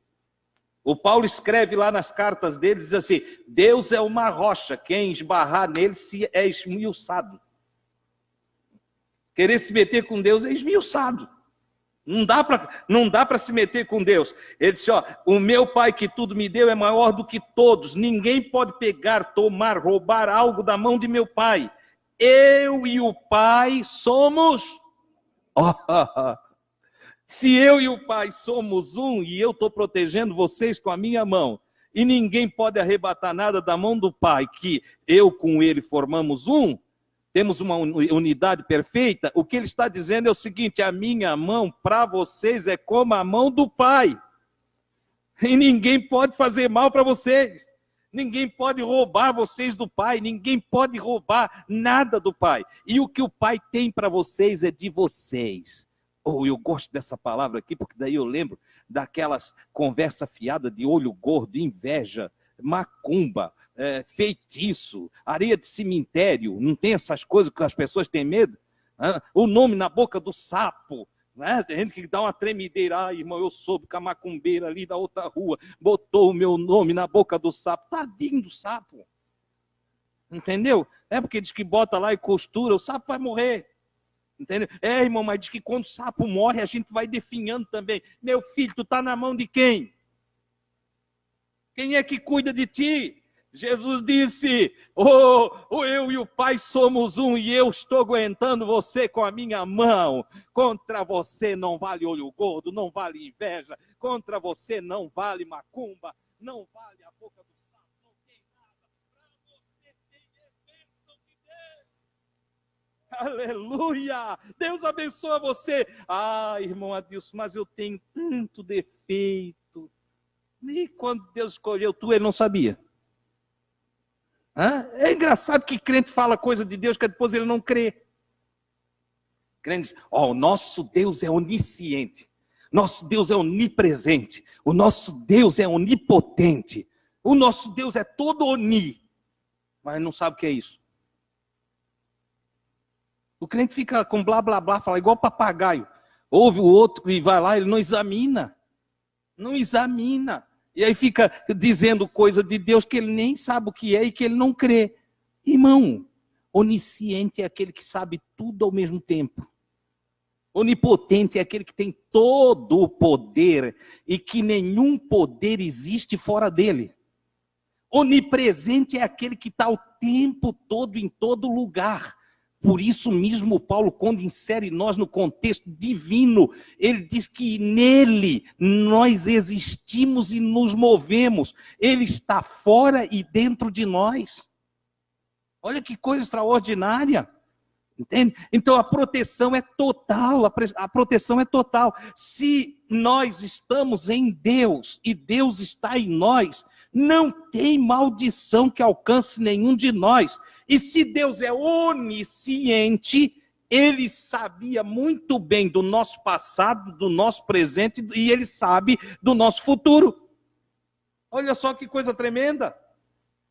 S1: O Paulo escreve lá nas cartas dele, diz assim: Deus é uma rocha, quem esbarrar nele se é esmiuçado. Querer se meter com Deus é esmiuçado. Não dá para se meter com Deus. Ele disse: o meu Pai que tudo me deu é maior do que todos. Ninguém pode pegar, tomar, roubar algo da mão de meu Pai. Eu e o Pai somos... Se eu e o Pai somos um, e eu estou protegendo vocês com a minha mão, e ninguém pode arrebatar nada da mão do Pai, que eu com ele formamos um, temos uma unidade perfeita, o que ele está dizendo é o seguinte: a minha mão para vocês é como a mão do Pai. E ninguém pode fazer mal para vocês. Ninguém pode roubar vocês do Pai. Ninguém pode roubar nada do Pai. E o que o Pai tem para vocês é de vocês. Eu gosto dessa palavra aqui, porque daí eu lembro daquelas conversa fiada de olho gordo, inveja, macumba, feitiço, areia de cemitério. Não tem essas coisas que as pessoas têm medo? O nome na boca do sapo. Tem gente que dá uma tremedeira: irmão, eu soube que a macumbeira ali da outra rua botou o meu nome na boca do sapo. Tadinho do sapo. Entendeu? É porque diz que bota lá e costura, o sapo vai morrer. Entendeu? Irmão, mas diz que quando o sapo morre, a gente vai definhando também. Meu filho, tu está na mão de quem? Quem é que cuida de ti? Jesus disse: eu e o Pai somos um, e eu estou aguentando você com a minha mão. Contra você não vale olho gordo, não vale inveja. Contra você não vale macumba, não vale a boca do sapo, não tem nada. Para você tem bênção de Deus. Aleluia! Deus abençoa você. Irmão Adilson, mas eu tenho tanto defeito. E quando Deus escolheu tu, ele não sabia. É engraçado que crente fala coisa de Deus que depois ele não crê. Crente diz: o nosso Deus é onisciente, nosso Deus é onipresente, o nosso Deus é onipotente, o nosso Deus é todo oni, mas não sabe o que é isso. O crente fica com blá blá blá, fala igual papagaio, ouve o outro e vai lá, ele não examina. E aí fica dizendo coisa de Deus que ele nem sabe o que é e que ele não crê. Irmão, onisciente é aquele que sabe tudo ao mesmo tempo. Onipotente é aquele que tem todo o poder e que nenhum poder existe fora dele. Onipresente é aquele que está o tempo todo em todo lugar. Por isso mesmo, Paulo, quando insere nós no contexto divino, ele diz que nele nós existimos e nos movemos. Ele está fora e dentro de nós. Olha que coisa extraordinária. Entende? Então a proteção é total, a proteção é total. Se nós estamos em Deus e Deus está em nós, não tem maldição que alcance nenhum de nós. E se Deus é onisciente, Ele sabia muito bem do nosso passado, do nosso presente, e Ele sabe do nosso futuro. Olha só que coisa tremenda.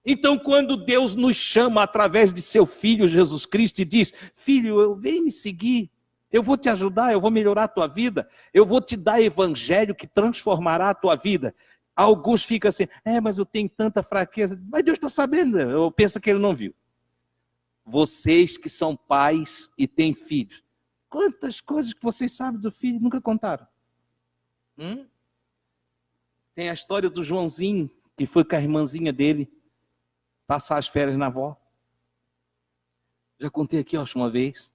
S1: Então, quando Deus nos chama através de seu Filho Jesus Cristo e diz: filho, vem me seguir, eu vou te ajudar, eu vou melhorar a tua vida, eu vou te dar evangelho que transformará a tua vida. Alguns ficam assim, mas eu tenho tanta fraqueza. Mas Deus está sabendo, eu penso que ele não viu. Vocês que são pais e têm filhos, quantas coisas que vocês sabem do filho nunca contaram? Tem a história do Joãozinho, que foi com a irmãzinha dele passar as férias na avó. Já contei aqui, acho, uma vez.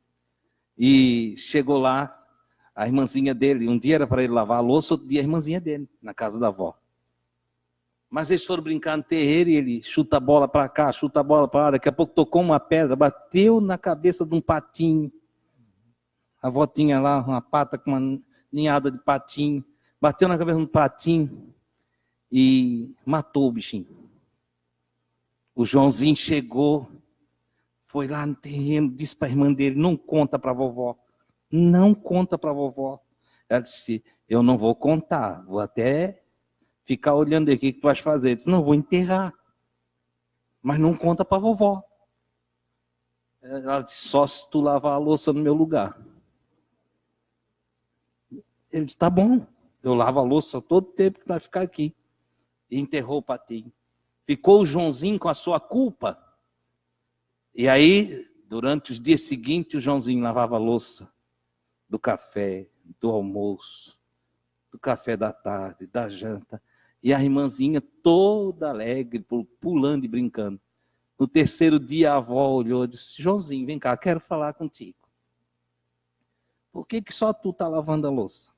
S1: E chegou lá, a irmãzinha dele, um dia era para ele lavar a louça, outro dia a irmãzinha dele, na casa da avó. Mas eles foram brincar no terreiro e ele chuta a bola para cá, chuta a bola para lá. Daqui a pouco tocou uma pedra, bateu na cabeça de um patinho. A avó tinha lá uma pata com uma ninhada de patinho. Bateu na cabeça de um patinho e matou o bichinho. O Joãozinho chegou, foi lá no terreno, disse para a irmã dele, não conta para a vovó. Não conta para a vovó. Ela disse, eu não vou contar, vou até ficar olhando aqui o que tu vais fazer. Ele disse, não, vou enterrar. Mas não conta para a vovó. Ela disse, só se tu lavar a louça no meu lugar. Ele disse, tá bom, eu lavo a louça todo o tempo que vai ficar aqui. E enterrou o patinho. Ficou o Joãozinho com a sua culpa. E aí, durante os dias seguintes, o Joãozinho lavava a louça do café, do almoço, do café da tarde, da janta. E a irmãzinha toda alegre, pulando e brincando. No terceiro dia a avó olhou e disse, Joãozinho, vem cá, quero falar contigo. Por que só tu está lavando a louça?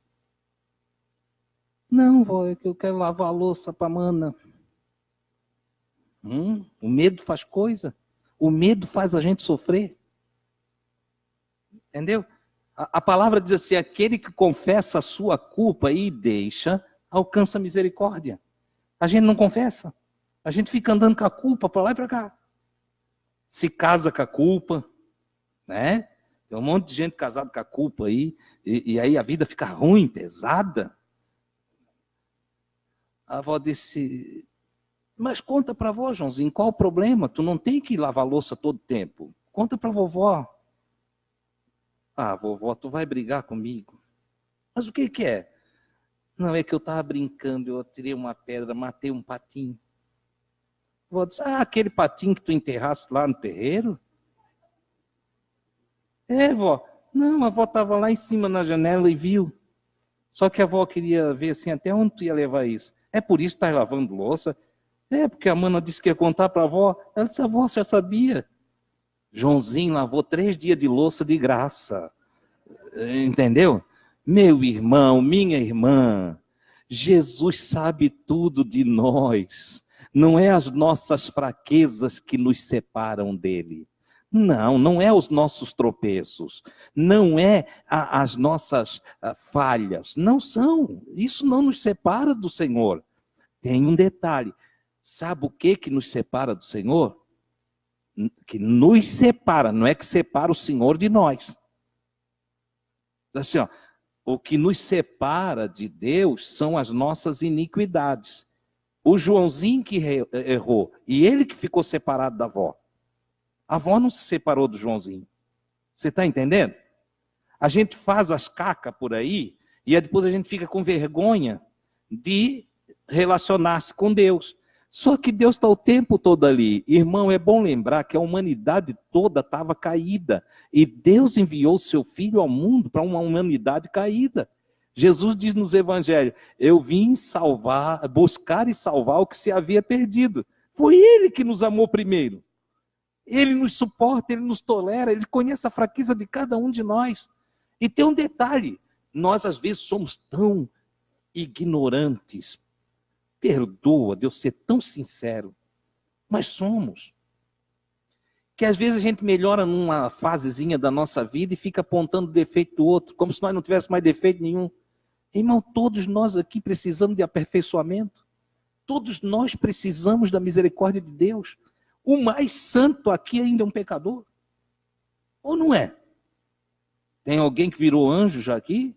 S1: Não, vó, é que eu quero lavar a louça para a mana. O medo faz coisa. O medo faz a gente sofrer. Entendeu? A palavra diz assim, aquele que confessa a sua culpa e deixa, alcança a misericórdia. A gente não confessa. A gente fica andando com a culpa para lá e para cá. Se casa com a culpa, né? Tem um monte de gente casada com a culpa aí, e aí a vida fica ruim, pesada. A avó disse, mas conta para a avó, Joãozinho, qual o problema? Tu não tem que lavar a louça todo tempo. Conta para a vovó. Ah, vovó, tu vai brigar comigo. Mas o que que é? Não, é que eu estava brincando, eu tirei uma pedra, matei um patinho. A vovó disse, aquele patinho que tu enterraste lá no terreiro? É, vó. Não, a avó estava lá em cima na janela e viu. Só que a avó queria ver assim, até onde tu ia levar isso. É por isso que estás lavando louça? É, porque a mana disse que ia contar para a avó. Ela disse, a avó já sabia. Joãozinho lavou 3 dias de louça de graça. Entendeu? Meu irmão, minha irmã, Jesus sabe tudo de nós. Não é as nossas fraquezas que nos separam dele. Não é os nossos tropeços. Não é as nossas falhas. Não são. Isso não nos separa do Senhor. Tem um detalhe. Sabe o que nos separa do Senhor? Que nos separa, não é que separa o Senhor de nós. Assim, o que nos separa de Deus são as nossas iniquidades. O Joãozinho que errou, e ele que ficou separado da avó. A avó não se separou do Joãozinho. Você está entendendo? A gente faz as cacas por aí, e aí depois a gente fica com vergonha de relacionar-se com Deus. Só que Deus está o tempo todo ali. Irmão, é bom lembrar que a humanidade toda estava caída. E Deus enviou o seu Filho ao mundo para uma humanidade caída. Jesus diz nos evangelhos, eu vim salvar, buscar e salvar o que se havia perdido. Foi Ele que nos amou primeiro. Ele nos suporta, Ele nos tolera, Ele conhece a fraqueza de cada um de nós. E tem um detalhe, nós às vezes somos tão ignorantes. Perdoa, Deus ser tão sincero, mas somos. Que às vezes a gente melhora numa fasezinha da nossa vida e fica apontando o defeito do outro, como se nós não tivéssemos mais defeito nenhum. Irmão, todos nós aqui precisamos de aperfeiçoamento. Todos nós precisamos da misericórdia de Deus. O mais santo aqui ainda é um pecador. Ou não é? Tem alguém que virou anjo já aqui?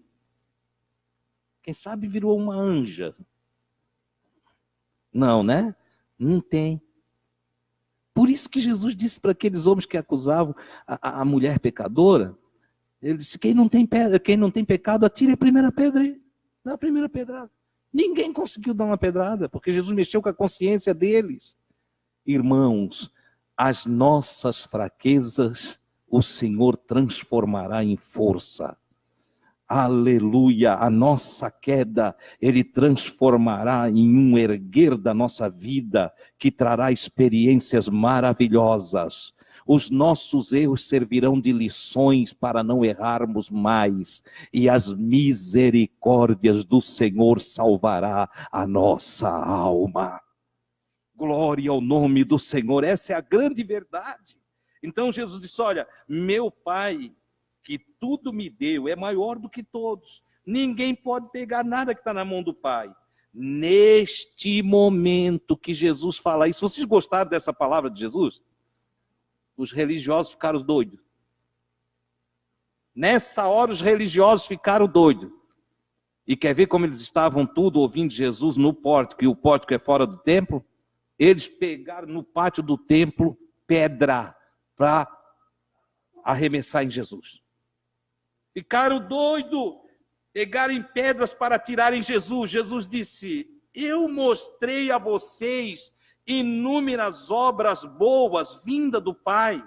S1: Quem sabe virou uma anja. Não, né? Não tem. Por isso que Jesus disse para aqueles homens que acusavam a mulher pecadora, ele disse, quem não tem pecado, atire a primeira pedra, dá a primeira pedrada. Ninguém conseguiu dar uma pedrada, porque Jesus mexeu com a consciência deles. Irmãos, as nossas fraquezas o Senhor transformará em força. Aleluia, a nossa queda Ele transformará em um erguer da nossa vida, que trará experiências maravilhosas. Os nossos erros servirão de lições para não errarmos mais, e as misericórdias do Senhor salvará a nossa alma. Glória ao nome do Senhor, essa é a grande verdade. Então Jesus disse, olha, meu Pai, que tudo me deu, é maior do que todos. Ninguém pode pegar nada que está na mão do Pai. Neste momento que Jesus fala isso, vocês gostaram dessa palavra de Jesus? Os religiosos ficaram doidos. Nessa hora os religiosos ficaram doidos. E quer ver como eles estavam tudo ouvindo Jesus no pórtico, e o pórtico é fora do templo? Eles pegaram no pátio do templo pedra para arremessar em Jesus. Ficaram doidos, pegaram em pedras para atirar em Jesus. Jesus disse, eu mostrei a vocês inúmeras obras boas vindas do Pai.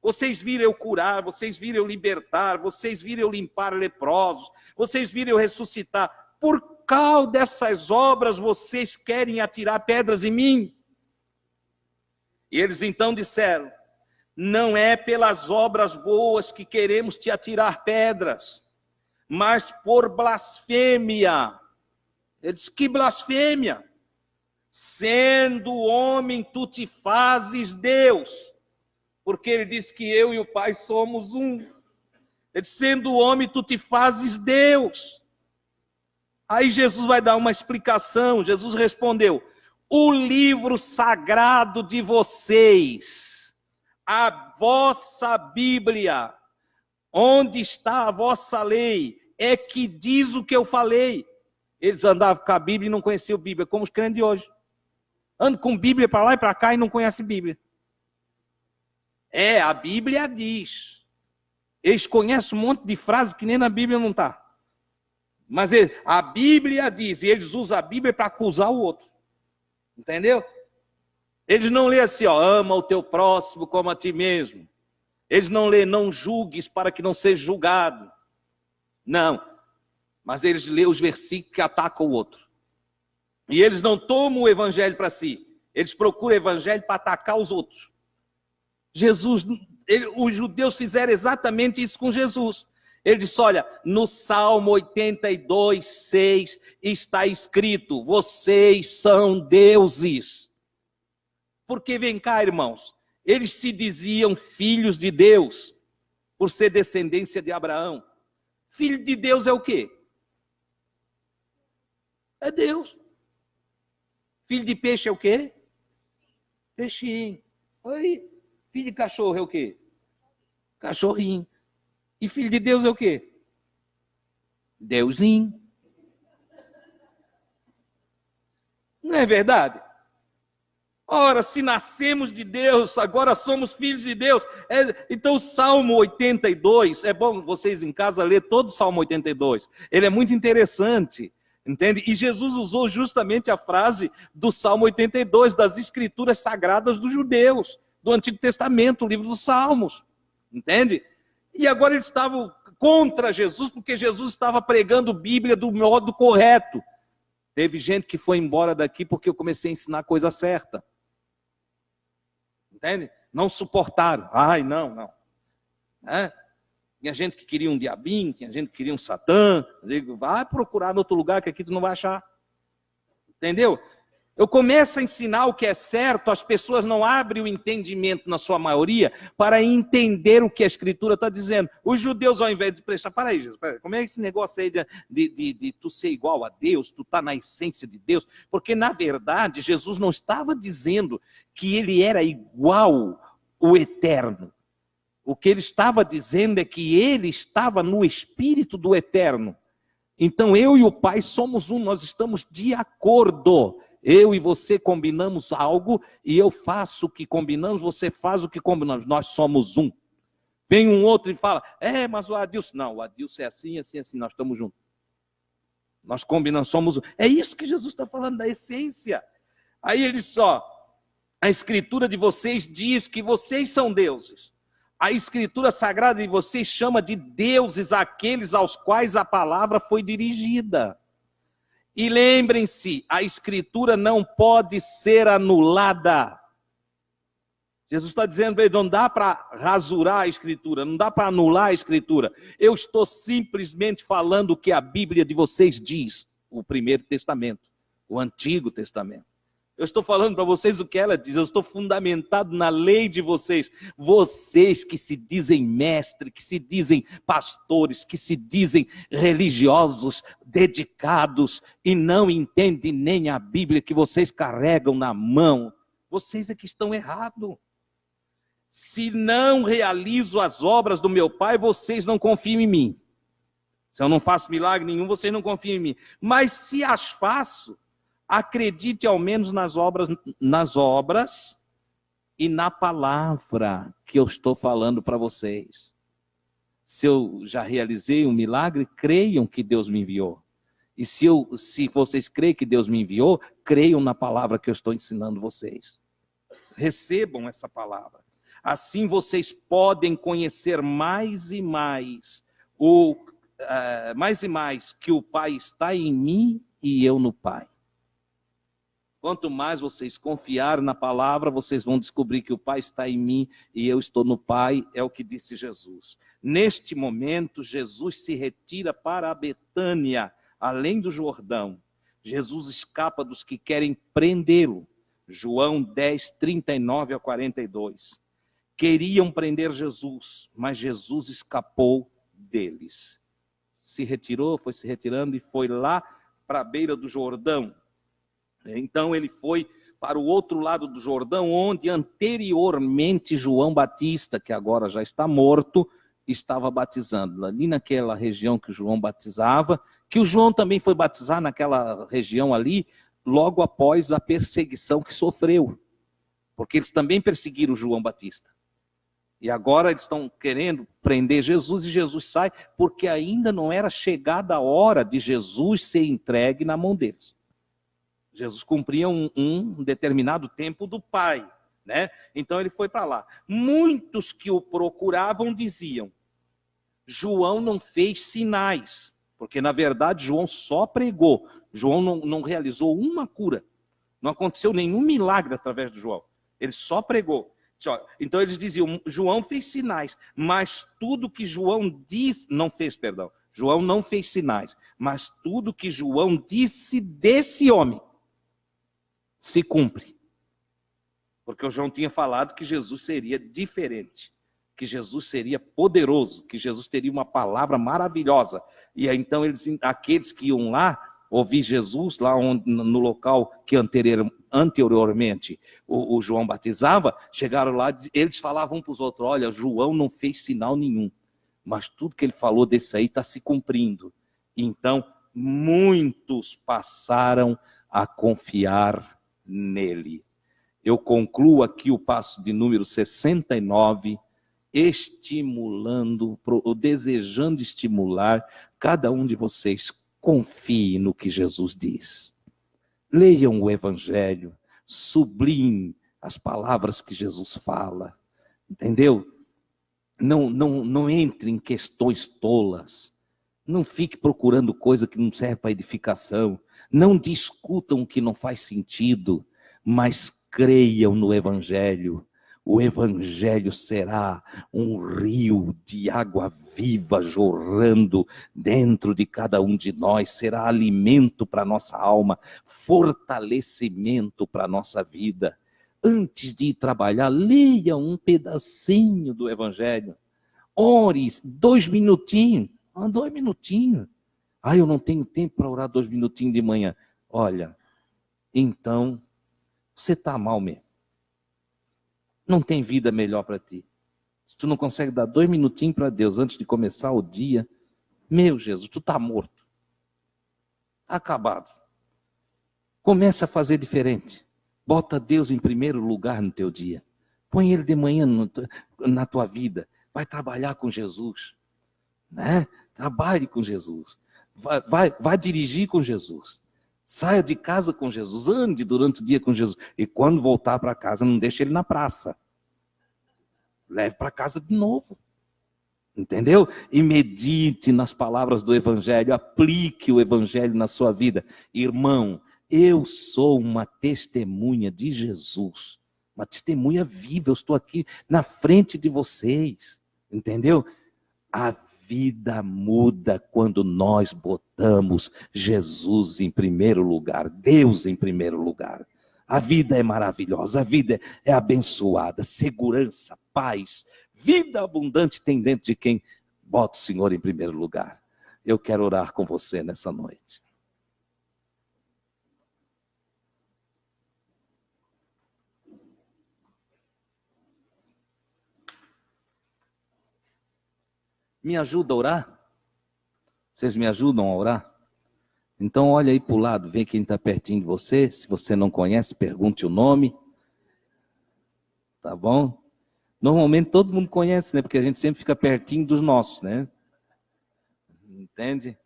S1: Vocês viram eu curar, vocês viram eu libertar, vocês viram eu limpar leprosos, vocês viram eu ressuscitar. Por causa dessas obras, vocês querem atirar pedras em mim? E eles então disseram, não é pelas obras boas que queremos te atirar pedras, mas por blasfêmia. Ele disse, que blasfêmia? Sendo homem, tu te fazes Deus. Porque ele disse que eu e o Pai somos um. Ele disse, sendo homem, tu te fazes Deus. Aí Jesus vai dar uma explicação. Jesus respondeu, o livro sagrado de vocês, a vossa Bíblia, onde está a vossa lei, é que diz o que eu falei. Eles andavam com a Bíblia e não conheciam a Bíblia, como os crentes de hoje. Andam com Bíblia para lá e para cá e não conhecem Bíblia. A Bíblia diz. Eles conhecem um monte de frases que nem na Bíblia não está. Mas a Bíblia diz, e eles usam a Bíblia para acusar o outro. Entendeu? Eles não lêem assim, ó, ama o teu próximo como a ti mesmo. Eles não lêem, não julgues para que não seja julgado. Não. Mas eles lêem os versículos que atacam o outro. E eles não tomam o evangelho para si. Eles procuram o evangelho para atacar os outros. Os judeus fizeram exatamente isso com Jesus. Ele disse, olha, no Salmo 82, 6, está escrito, vocês são deuses. Porque vem cá, irmãos, eles se diziam filhos de Deus, por ser descendência de Abraão. Filho de Deus é o quê? É Deus. Filho de peixe é o quê? Peixinho. Aí, filho de cachorro é o quê? Cachorrinho. E filho de Deus é o quê? Deusinho. Não é verdade? Ora, se nascemos de Deus, agora somos filhos de Deus. Então o Salmo 82, é bom vocês em casa ler todo o Salmo 82. Ele é muito interessante. Entende? E Jesus usou justamente a frase do Salmo 82, das escrituras sagradas dos judeus, do Antigo Testamento, o livro dos Salmos. Entende? E agora eles estavam contra Jesus, porque Jesus estava pregando Bíblia do modo correto. Teve gente que foi embora daqui porque eu comecei a ensinar a coisa certa. Entende? Não suportaram. Ai, não. Tinha gente que queria um diabinho, tinha gente que queria um satã. Eu digo, vai procurar em outro lugar que aqui tu não vai achar. Entendeu? Eu começo a ensinar o que é certo, as pessoas não abrem o entendimento, na sua maioria, para entender o que a Escritura está dizendo. Os judeus, ao invés de prestar, para aí, Jesus, como é esse negócio aí de tu ser igual a Deus, tu está na essência de Deus? Porque, na verdade, Jesus não estava dizendo que ele era igual ao Eterno. O que ele estava dizendo é que ele estava no Espírito do Eterno. Então, eu e o Pai somos um, nós estamos de acordo. Eu e você combinamos algo e eu faço o que combinamos, você faz o que combinamos. Nós somos um. Vem um outro e fala, mas o Adilson... Não, o Adilson é assim, assim, assim, nós estamos juntos. Nós combinamos, somos... É isso que Jesus está falando, da essência. Aí ele diz, ó, a escritura de vocês diz que vocês são deuses. A escritura sagrada de vocês chama de deuses aqueles aos quais a palavra foi dirigida. E lembrem-se, a escritura não pode ser anulada. Jesus está dizendo para ele, não dá para rasurar a escritura, não dá para anular a escritura. Eu estou simplesmente falando o que a Bíblia de vocês diz, o Primeiro Testamento, o Antigo Testamento. Eu estou falando para vocês o que ela diz, eu estou fundamentado na lei de vocês. Vocês que se dizem mestre, que se dizem pastores, que se dizem religiosos, dedicados, e não entendem nem a Bíblia que vocês carregam na mão. Vocês é que estão errados. Se não realizo as obras do meu Pai, vocês não confiam em mim. Se eu não faço milagre nenhum, vocês não confiam em mim. Mas se as faço, acredite ao menos nas obras e na palavra que eu estou falando para vocês. Se eu já realizei um milagre, creiam que Deus me enviou. E se vocês creem que Deus me enviou, creiam na palavra que eu estou ensinando vocês. Recebam essa palavra. Assim vocês podem conhecer mais e mais que o Pai está em mim e eu no Pai. Quanto mais vocês confiarem na palavra, vocês vão descobrir que o Pai está em mim e eu estou no Pai, é o que disse Jesus. Neste momento, Jesus se retira para a Betânia, além do Jordão. Jesus escapa dos que querem prendê-lo. João 10, 39 a 42. Queriam prender Jesus, mas Jesus escapou deles. Se retirou, foi se retirando e foi lá para a beira do Jordão. Então ele foi para o outro lado do Jordão, onde anteriormente João Batista, que agora já está morto, estava batizando. Ali naquela região que João batizava, que o João também foi batizar naquela região ali, logo após a perseguição que sofreu. Porque eles também perseguiram João Batista. E agora eles estão querendo prender Jesus e Jesus sai, porque ainda não era chegada a hora de Jesus ser entregue na mão deles. Jesus cumpria um determinado tempo do Pai, né? Então ele foi para lá. Muitos que o procuravam diziam, João não fez sinais, porque na verdade João só pregou. João não realizou uma cura. Não aconteceu nenhum milagre através de João. Ele só pregou. Então eles diziam, João fez sinais, mas tudo que João João não fez sinais, mas tudo que João disse desse homem se cumpre. Porque o João tinha falado que Jesus seria diferente, que Jesus seria poderoso, que Jesus teria uma palavra maravilhosa. E aí, então aqueles que iam lá ouvir Jesus, lá no local que anteriormente o João batizava, chegaram lá, eles falavam para os outros, olha, João não fez sinal nenhum, mas tudo que ele falou desse aí está se cumprindo. Então, muitos passaram a confiar nele. Eu concluo aqui o passo de número 69, desejando estimular cada um de vocês. Confie no que Jesus diz. Leiam o Evangelho, sublinhem as palavras que Jesus fala. Entendeu? Não entre em questões tolas. Não fique procurando coisa que não serve para edificação. Não discutam o que não faz sentido, mas creiam no Evangelho. O Evangelho será um rio de água viva jorrando dentro de cada um de nós. Será alimento para a nossa alma, fortalecimento para a nossa vida. Antes de ir trabalhar, leia um pedacinho do Evangelho. Ore 2 minutinhos. 2 minutinhos. Eu não tenho tempo para orar 2 minutinhos de manhã. Olha, então você está mal mesmo. Não tem vida melhor para ti. Se tu não consegue dar 2 minutinhos para Deus antes de começar o dia, meu Jesus, tu está morto. Acabado. Começa a fazer diferente. Bota Deus em primeiro lugar no teu dia. Põe Ele de manhã na tua vida. Vai trabalhar com Jesus. Né? Trabalhe com Jesus. Vai dirigir com Jesus. Saia de casa com Jesus, ande durante o dia com Jesus. E quando voltar para casa, não deixe ele na praça. Leve para casa de novo. Entendeu? E medite nas palavras do Evangelho, aplique o Evangelho na sua vida. Irmão, eu sou uma testemunha de Jesus, uma testemunha viva, eu estou aqui na frente de vocês, entendeu? A vida muda quando nós botamos Jesus em primeiro lugar, Deus em primeiro lugar. A vida é maravilhosa, a vida é abençoada, segurança, paz, vida abundante tem dentro de quem bota o Senhor em primeiro lugar. Eu quero orar com você nessa noite. Me ajuda a orar? Vocês me ajudam a orar? Então olha aí para o lado, vê quem está pertinho de você. Se você não conhece, pergunte o nome. Tá bom? Normalmente todo mundo conhece, né? Porque a gente sempre fica pertinho dos nossos, né? Entende?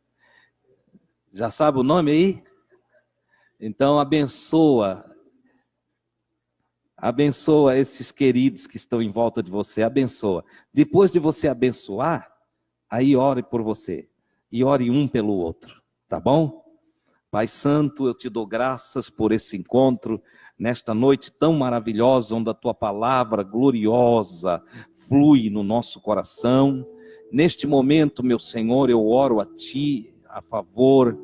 S1: Já sabe o nome aí? Então abençoa esses queridos que estão em volta de você, abençoa. Depois de você abençoar, aí ore por você. E ore um pelo outro, tá bom? Pai Santo, eu te dou graças por esse encontro, nesta noite tão maravilhosa, onde a tua palavra gloriosa flui no nosso coração. Neste momento, meu Senhor, eu oro a ti, a favor,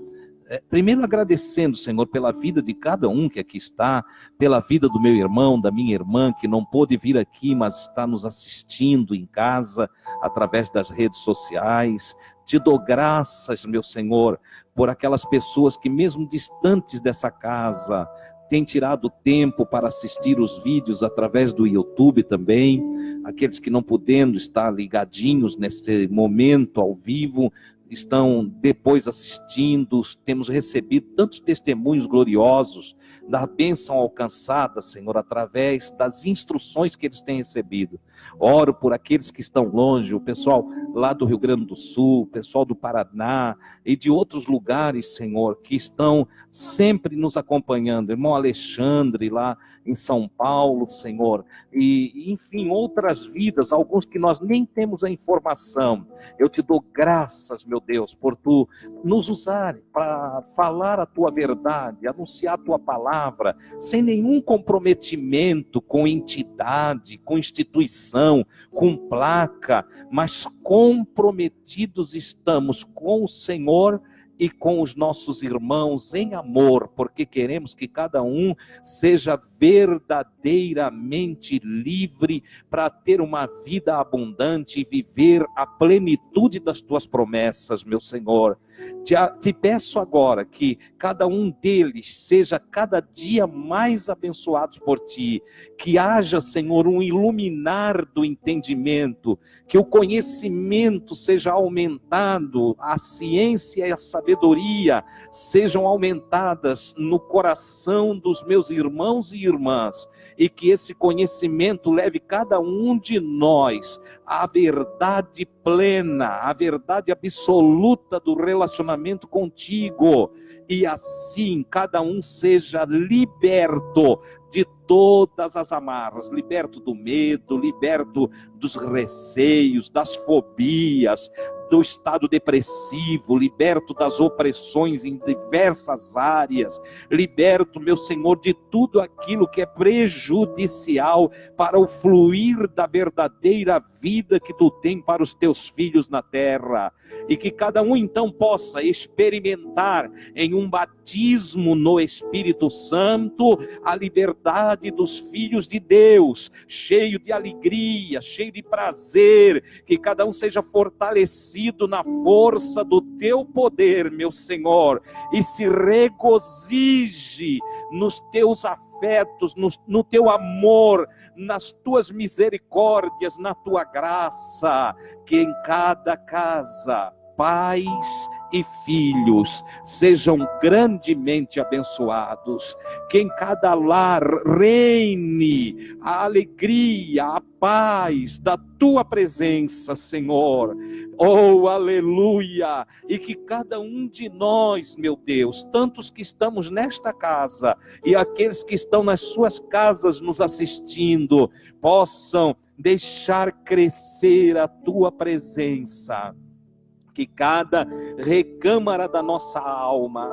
S1: primeiro agradecendo, Senhor, pela vida de cada um que aqui está, pela vida do meu irmão, da minha irmã, que não pôde vir aqui, mas está nos assistindo em casa, através das redes sociais. Te dou graças, meu Senhor, por aquelas pessoas que mesmo distantes dessa casa, têm tirado tempo para assistir os vídeos através do YouTube também, aqueles que não podendo estar ligadinhos nesse momento ao vivo, estão depois assistindo. Temos recebido tantos testemunhos gloriosos da bênção alcançada, Senhor, através das instruções que eles têm recebido. Oro por aqueles que estão longe, o pessoal lá do Rio Grande do Sul, o pessoal do Paraná e de outros lugares, Senhor, que estão sempre nos acompanhando. Irmão Alexandre lá em São Paulo, Senhor, e enfim, outras vidas, alguns que nós nem temos a informação. Eu te dou graças, meu Deus, por tu nos usar para falar a tua verdade, anunciar a tua palavra, sem nenhum comprometimento com entidade, com instituição, com placa, mas comprometidos estamos com o Senhor e com os nossos irmãos em amor, porque queremos que cada um seja verdadeiramente livre para ter uma vida abundante e viver a plenitude das tuas promessas, meu Senhor. Te peço agora que cada um deles seja cada dia mais abençoados por ti, que haja, Senhor, um iluminar do entendimento, que o conhecimento seja aumentado, a ciência e a sabedoria sejam aumentadas no coração dos meus irmãos e irmãs, e que esse conhecimento leve cada um de nós à verdade plena, à verdade absoluta do relacionamento contigo, e assim cada um seja liberto de todas as amarras, liberto do medo, liberto dos receios, das fobias, do estado depressivo, liberto das opressões em diversas áreas, liberto, meu Senhor, de tudo aquilo que é prejudicial para o fluir da verdadeira vida que tu tem para os teus filhos na terra, e que cada um então possa experimentar em um batismo no Espírito Santo a liberdade dos filhos de Deus, cheio de alegria, cheio de prazer, que cada um seja fortalecido na força do teu poder, meu Senhor, e se regozije nos teus afetos, no teu amor, nas tuas misericórdias, na tua graça, que em cada casa paz e filhos sejam grandemente abençoados, que em cada lar reine a alegria, a paz da tua presença, Senhor. Oh, aleluia! E que cada um de nós, meu Deus, tantos que estamos nesta casa e aqueles que estão nas suas casas nos assistindo, possam deixar crescer a tua presença. Que cada recâmara da nossa alma,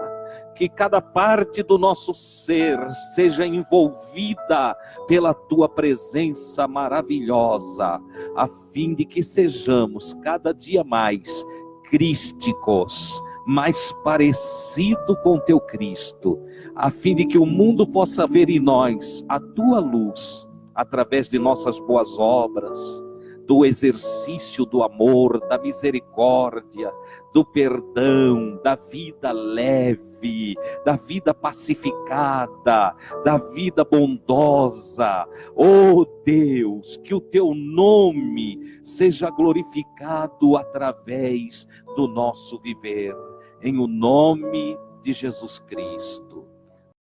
S1: que cada parte do nosso ser seja envolvida pela tua presença maravilhosa, a fim de que sejamos cada dia mais crísticos, mais parecido com teu Cristo, a fim de que o mundo possa ver em nós a tua luz, através de nossas boas obras, do exercício do amor, da misericórdia, do perdão, da vida leve, da vida pacificada, da vida bondosa. Oh Deus, que o teu nome seja glorificado através do nosso viver, em o nome de Jesus Cristo.